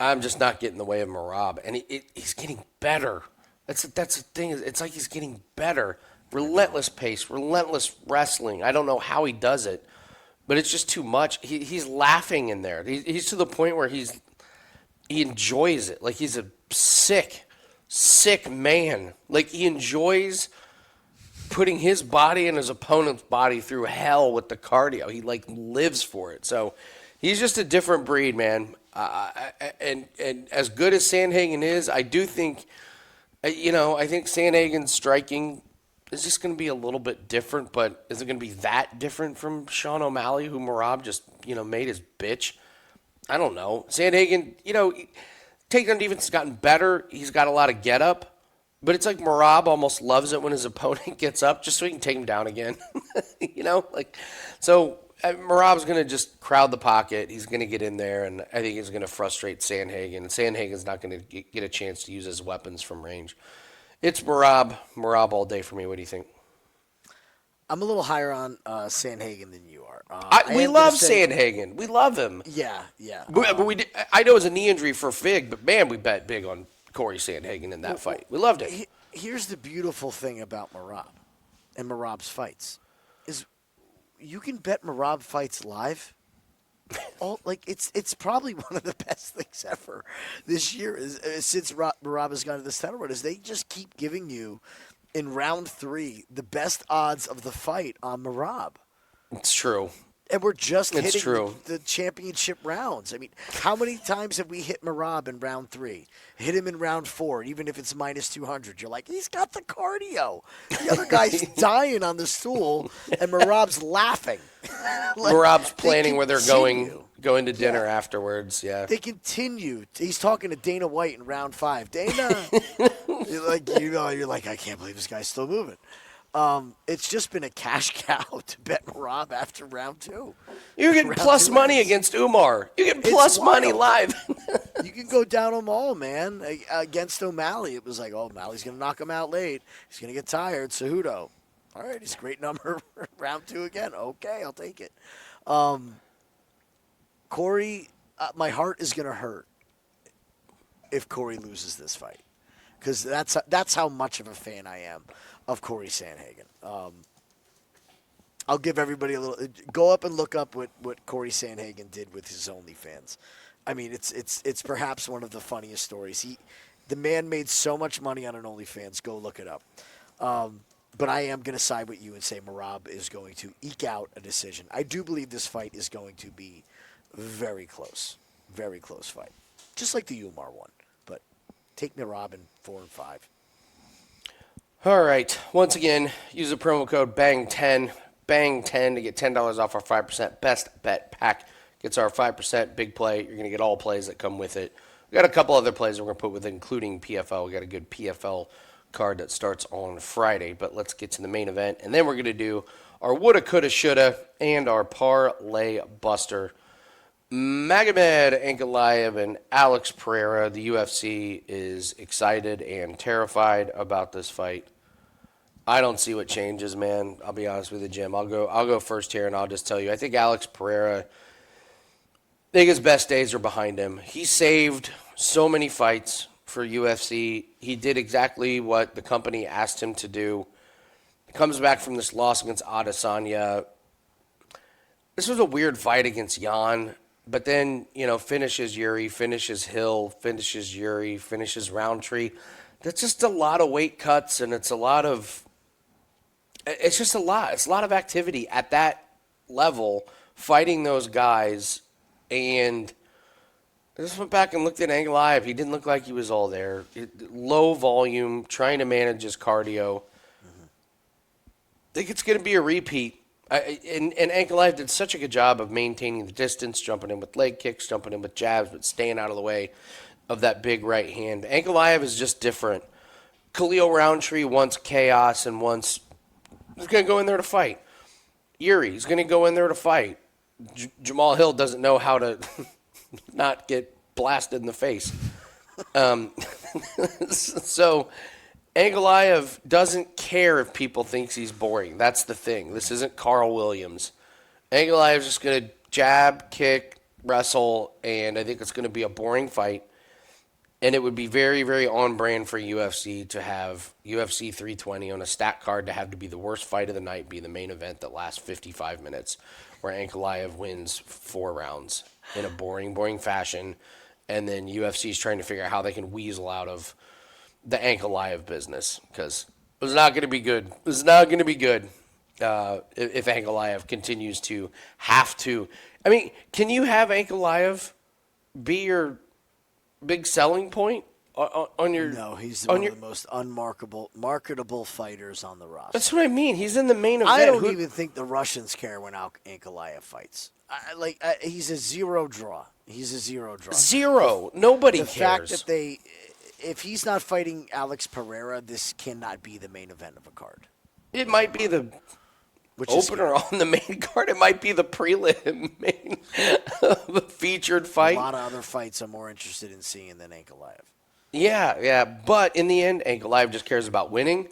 I'm just not getting in the way of Merab. And he's getting better. That's the thing. It's like he's getting better. Relentless pace, relentless wrestling. I don't know how he does it, but it's just too much. He's laughing in there. He's to the point where he enjoys it. Like he's a sick man. Like he enjoys putting his body and his opponent's body through hell with the cardio. He like lives for it. So he's just a different breed, man. And as good as Sandhagen is, I do think, I think Sandhagen's striking is just going to be a little bit different, but is it going to be that different from Sean O'Malley, who Merab just, made his bitch? I don't know. Sandhagen, takedown defense has gotten better. He's got a lot of get up, but it's like Merab almost loves it when his opponent gets up just so he can take him down again. So Merab's going to just crowd the pocket. He's going to get in there, and I think he's going to frustrate Sandhagen. And Sandhagen's not going to get a chance to use his weapons from range. It's Merab all day for me. What do you think? I'm a little higher on Sandhagen than you are. We love Sandhagen. We love him. Yeah. But I know it was a knee injury for Fig, but man, we bet big on Corey Sandhagen in that fight. We loved it. Here's the beautiful thing about Merab and Merab's fights is you can bet Merab fights live. It's probably one of the best things ever this year since Merab has gone to this title run is they just keep giving you in round 3 the best odds of the fight on Merab. It's true. And we're just hitting the championship rounds. I mean, how many times have we hit Merab in round 3? Hit him in round 4, even if it's minus 200. You're like, he's got the cardio. The other guy's dying on the stool, and Merab's laughing. Merab's planning where they're going to dinner afterwards. Yeah, they continue. He's talking to Dana White in round 5. Dana, you're like, I can't believe this guy's still moving. It's just been a cash cow to bet Merab after round 2. You get plus money against Umar. You get plus money live. You can go down them all, man. Against O'Malley, it was like, oh, O'Malley's going to knock him out late. He's going to get tired. Cejudo. All right, he's a great number. Round 2 again. Okay, I'll take it. Corey, my heart is going to hurt if Corey loses this fight, because that's how much of a fan I am of Corey Sandhagen. I'll give everybody a little. Go up and look up what Corey Sandhagen did with his OnlyFans. I mean, it's perhaps one of the funniest stories. The man made so much money on an OnlyFans. Go look it up. But I am going to side with you and say Merab is going to eke out a decision. I do believe this fight is going to be very close fight, just like the Umar one. But take Merab in 4 and 5. All right. Once again, use the promo code BANG10, BANG10 to get $10 off our 5% best bet pack. Gets our 5% big play. You're going to get all plays that come with it. We got a couple other plays we're going to put with it, including PFL. We got a good PFL card that starts on Friday, but let's get to the main event, and then we're going to do our woulda, coulda, shoulda, and our parlay buster. Magomed, Ankalaev, and Alex Pereira. The UFC is excited and terrified about this fight. I don't see what changes, man. I'll be honest with you, Jim. I'll go first here, and I'll just tell you. I think Alex Pereira, I think his best days are behind him. He saved so many fights for UFC. He did exactly what the company asked him to do. He comes back from this loss against Adesanya. This was a weird fight against Jan, but then, finishes Yuri, finishes Hill, finishes Yuri, finishes Rountree. That's just a lot of weight cuts, and it's just a lot. It's a lot of activity at that level, fighting those guys. And I just went back and looked at Ankalaev. He didn't look like he was all there. Low volume, trying to manage his cardio. I think it's going to be a repeat. And Ankalaev did such a good job of maintaining the distance, jumping in with leg kicks, jumping in with jabs, but staying out of the way of that big right hand. Ankalaev is just different. Khalil Rountree wants chaos and wants... He's going to go in there to fight. Yuri, he's going to go in there to fight. Jamal Hill doesn't know how to not get blasted in the face. So Ankalaev doesn't care if people think he's boring. That's the thing. This isn't Carl Williams. Ankalaev's just going to jab, kick, wrestle, and I think it's going to be a boring fight. And it would be very, very on brand for UFC to have UFC 320 on a stat card to have to be the worst fight of the night, be the main event that lasts 55 minutes, where Ankalaev wins 4 rounds in a boring fashion. And then UFC's trying to figure out how they can weasel out of the Ankalaev business, because it's not going to be good. It's not going to be good if Ankalaev continues to have to. I mean, can you have Ankalaev be your big selling point on your... No, he's one of the most marketable fighters on the roster. That's what I mean. He's in the main event. I don't even think the Russians care when Ankalaev fights. He's a zero draw. He's a zero draw. Zero. Nobody cares. The fact that if he's not fighting Alex Pereira, this cannot be the main event of a card. It might be the opener on the main card. It might be the prelim main the featured fight. A lot of other fights I'm more interested in seeing than Ankalaev. Yeah. But in the end, Ankalaev just cares about winning.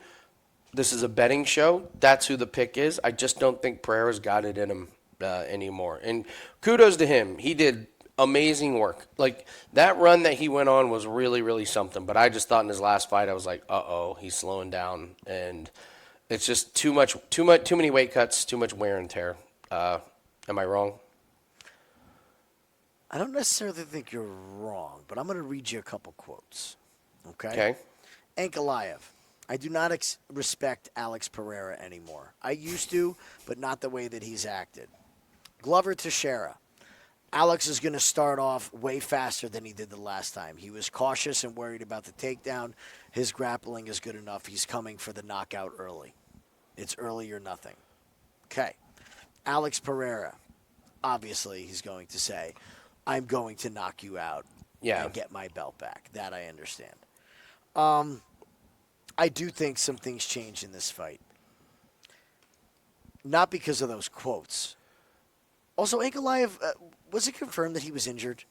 This is a betting show. That's who the pick is. I just don't think Pereira's got it in him anymore. And kudos to him. He did amazing work. Like, that run that he went on was really, really something. But I just thought in his last fight, I was like, uh-oh, he's slowing down. And it's just too many weight cuts, too much wear and tear. Am I wrong? I don't necessarily think you're wrong, but I'm going to read you a couple quotes. Okay. Ankalaev. I do not respect Alex Pereira anymore. I used to, but not the way that he's acted. Glover Teixeira. Alex is going to start off way faster than he did the last time. He was cautious and worried about the takedown. His grappling is good enough. He's coming for the knockout early. It's early or nothing. Okay. Alex Pereira. Obviously, he's going to say, I'm going to knock you out and get my belt back. That I understand. I do think some things change in this fight. Not because of those quotes. Also, Ankalaev, was it confirmed that he was injured?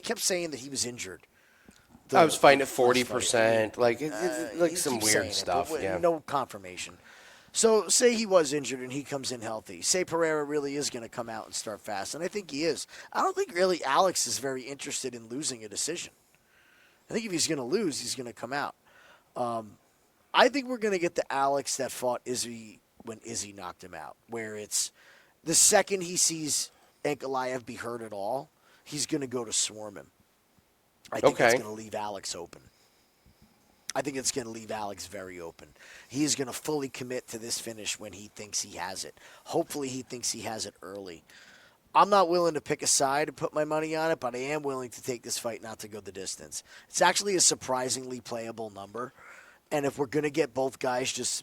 kept saying that he was injured. I was fighting at the first 40%, like He some keeps weird saying it, stuff. but Yeah. no confirmation. So say he was injured and he comes in healthy. Say Pereira really is going to come out and start fast, and I think he is. I don't think really Alex is very interested in losing a decision. I think if he's going to lose, he's going to come out. I think we're going to get the Alex that fought Izzy when Izzy knocked him out, where it's the second he sees Ankalaev be hurt at all, he's going to go to swarm him. I think that's going to leave Alex open. I think it's going to leave Alex very open. He is going to fully commit to this finish when he thinks he has it. Hopefully he thinks he has it early. I'm not willing to pick a side and put my money on it, but I am willing to take this fight not to go the distance. It's actually a surprisingly playable number. And if we're going to get both guys just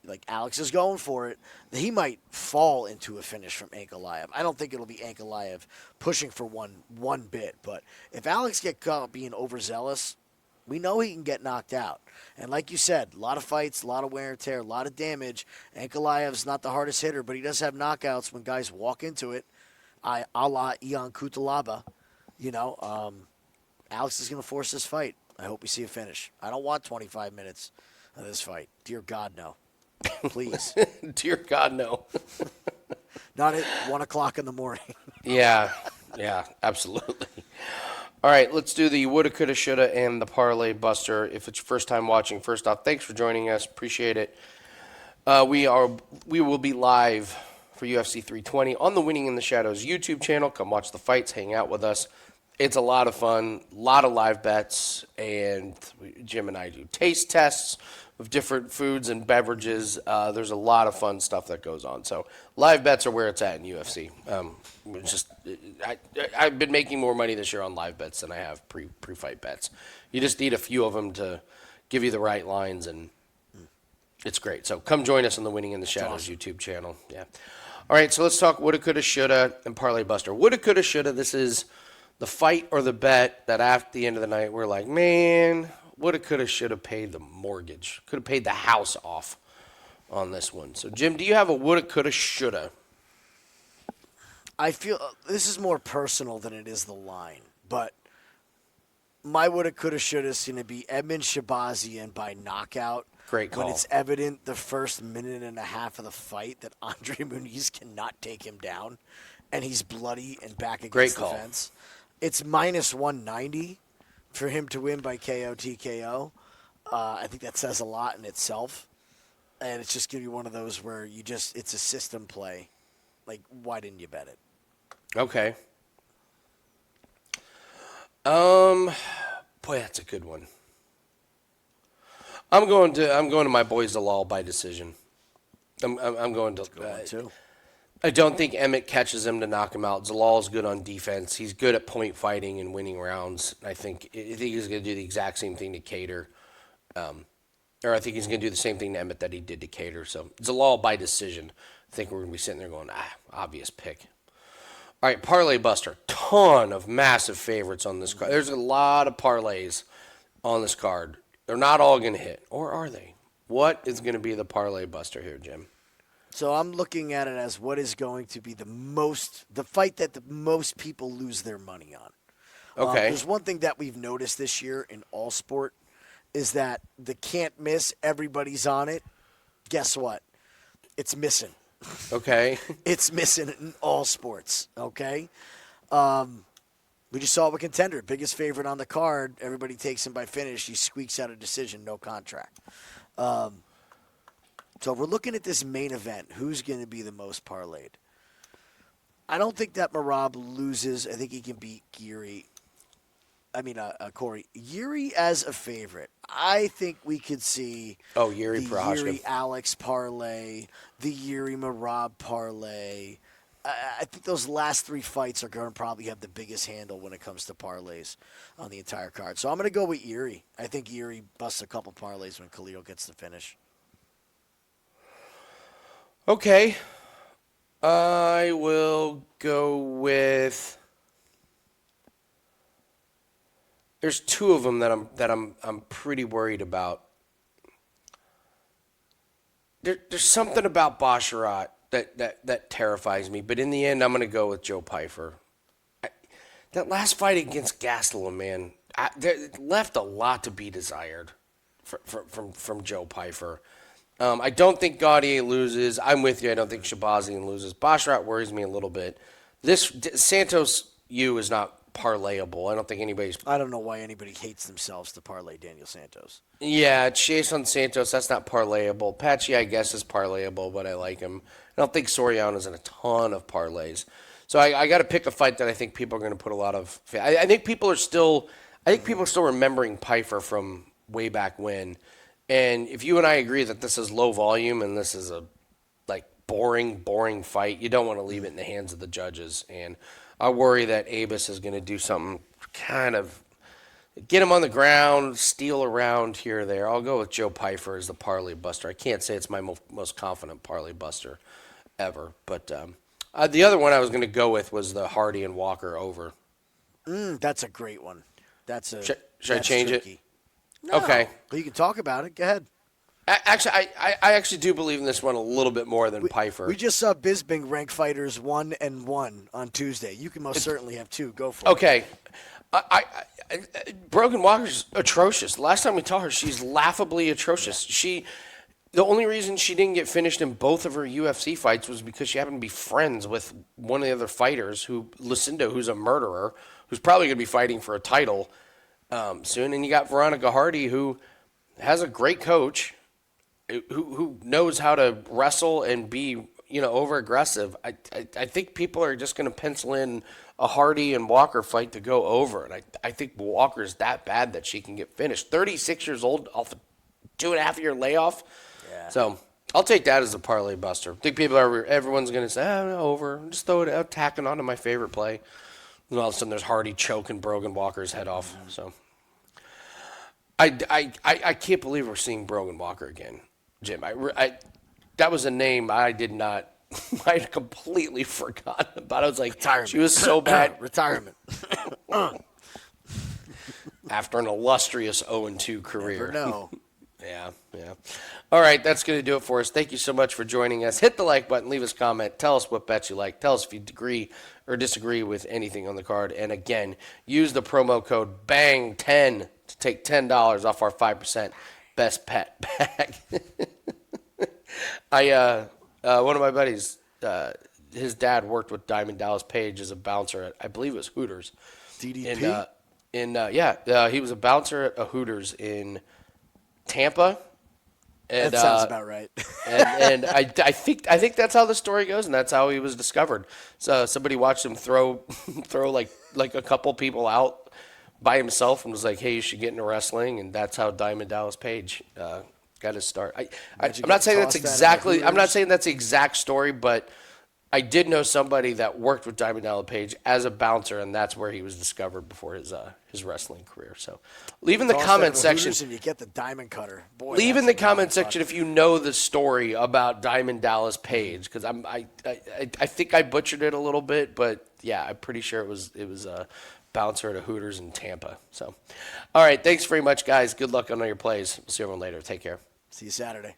like Alex is going for it, he might fall into a finish from Ankalaev. I don't think it'll be Ankalaev pushing for one bit. But if Alex gets caught being overzealous, we know he can get knocked out. And like you said, a lot of fights, a lot of wear and tear, a lot of damage. Ankalaev's not the hardest hitter, but he does have knockouts when guys walk into it. A la Ion Kutalaba. Alex is going to force this fight. I hope we see a finish. I don't want 25 minutes of this fight. Dear God, no. Please. Dear God, no. Not at 1 o'clock in the morning. Yeah, absolutely. All right, let's do the woulda, coulda, shoulda, and the parlay buster. If it's your first time watching, first off, thanks for joining us. Appreciate it. We will be live for UFC 320 on the Winning in the Shadows YouTube channel. Come watch the fights, hang out with us. It's a lot of fun, a lot of live bets, and Jim and I do taste tests of different foods and beverages. There's a lot of fun stuff that goes on. So live bets are where it's at in UFC. I've been making more money this year on live bets than I have pre-fight bets. You just need a few of them to give you the right lines, and it's great. So come join us on the Winning in the Shadows YouTube channel. Yeah. All right, so let's talk woulda, coulda, shoulda, and parlay buster. Woulda, coulda, shoulda. This is the fight or the bet that after the end of the night we're like, man, woulda, coulda, shoulda paid the mortgage. Could have paid the house off on this one. So, Jim, do you have a woulda, coulda, shoulda? I feel this is more personal than it is the line, but my woulda, coulda, shoulda is going to be Emmett Shahbazyan by knockout. Great call. When it's evident the first minute and a half of the fight that Andre Muniz cannot take him down, and he's bloody and back against the fence. It's minus 190 for him to win by KO TKO. I think that says a lot in itself. And it's just going to be one of those where it's a system play. Like, why didn't you bet it? Okay. Boy, that's a good one. I'm going to my boy Zalal by decision. I'm going to too. I don't think Emmett catches him to knock him out. Zalal's good on defense. He's good at point fighting and winning rounds. I think he's going to do the exact same thing to Cater. Or I think he's going to do the same thing to Emmett that he did to Cater. So Zalal by decision. I think we're going to be sitting there going, obvious pick. All right, parlay buster. Ton of massive favorites on this card. There's a lot of parlays on this card. They're not all going to hit. Or are they? What is going to be the parlay buster here, Jim? So I'm looking at it as what is going to be the fight that the most people lose their money on. Okay. There's one thing that we've noticed this year in all sport is that the can't miss, everybody's on it. Guess what? It's missing. Okay. It's missing in all sports, okay? We just saw it with Contender. Biggest favorite on the card. Everybody takes him by finish. He squeaks out a decision, no contract. So we're looking at this main event. Who's going to be the most parlayed? I don't think that Merab loses. I think he can beat Corey. Yuri as a favorite. I think we could see Yuri the Prochazka. Yuri Alex parlay, the Yuri Merab parlay. I think those last three fights are going to probably have the biggest handle when it comes to parlays on the entire card. So I'm going to go with Yuri. I think Yuri busts a couple parlays when Khalil gets the finish. Okay. I will go with. There's two of them that I'm pretty worried about. There's something about Basharat that terrifies me, but in the end, I'm going to go with Joe Pyfer. That last fight against Gastelum, man, it left a lot to be desired from Joe Pyfer. I don't think Gautier loses. I'm with you. I don't think Shahbazyan loses. Basharat worries me a little bit. This Santos U is not parlayable. I don't think anybody's. I don't know why anybody hates themselves to parlay Daniel Santos. Yeah, Chiasson Santos, that's not parlayable. Patchy, I guess, is parlayable, but I like him. I don't think Soriano's in a ton of parlays. So I got to pick a fight that I think people are going to put a lot of. I think people are still. I think people are still remembering Pyfer from way back when. And if you and I agree that this is low volume and this is a like boring fight, you don't want to leave it in the hands of the judges. And I worry that Abus is going to do something kind of get him on the ground, steal around here or there. I'll go with Joe Pyfer as the parlay buster. I can't say it's my most confident parlay buster ever, but the other one I was going to go with was the Hardy and Walker over. That's a great one. Should I change tricky. it? No. Okay. Well, you can talk about it. Go ahead. Actually, I actually do believe in this one a little bit more than Pyfer. We just saw Bisping rank fighters 1-1 on Tuesday. You can most certainly have 2. Go for it. Okay. Brogan Walker's atrocious. Last time we saw her, she's laughably atrocious. Yeah. The only reason she didn't get finished in both of her UFC fights was because she happened to be friends with one of the other fighters, Lucinda, who's a murderer, who's probably going to be fighting for a title soon. And you got Veronica Hardy, who has a great coach, who knows how to wrestle and be over aggressive. I think people are just going to pencil in a Hardy and Walker fight to go over, and I think Walker's that bad that she can get finished. 36 years old off a 2.5-year layoff. Yeah. So I'll take that as a parlay buster. I think everyone's going to say, over. Just throw it out, tacking onto my favorite play. And all of a sudden there's Hardy choking Brogan Walker's head off. So I can't believe we're seeing Brogan Walker again, Jim. That was a name I did not. I had completely forgotten about. I was like, retirement. She was so bad. Retirement. After an illustrious 0-2 career. Never know. Yeah. All right, that's going to do it for us. Thank you so much for joining us. Hit the like button, leave us a comment, tell us what bets you like, tell us if you agree or disagree with anything on the card. And again, use the promo code BANG10 to take $10 off our 5% best bet bag. One of my buddies, his dad worked with Diamond Dallas Page as a bouncer at, I believe it was Hooters. DDP? He was a bouncer at a Hooters in Tampa. And, that sounds about right. and I think that's how the story goes, and that's how he was discovered. So somebody watched him throw like a couple people out by himself and was like, "Hey, you should get into wrestling," and that's how Diamond Dallas Page got his start. I'm not saying that's exactly. I'm not saying that's the exact story, but I did know somebody that worked with Diamond Dallas Page as a bouncer, and that's where he was discovered before his wrestling career. So, leave in the comment section. And you get the diamond cutter. Boy, leave in the comment section if you know the story about Diamond Dallas Page, because I think I butchered it a little bit, but yeah, I'm pretty sure it was a bouncer at a Hooters in Tampa. So, all right, thanks very much, guys. Good luck on all your plays. We'll see everyone later. Take care. See you Saturday.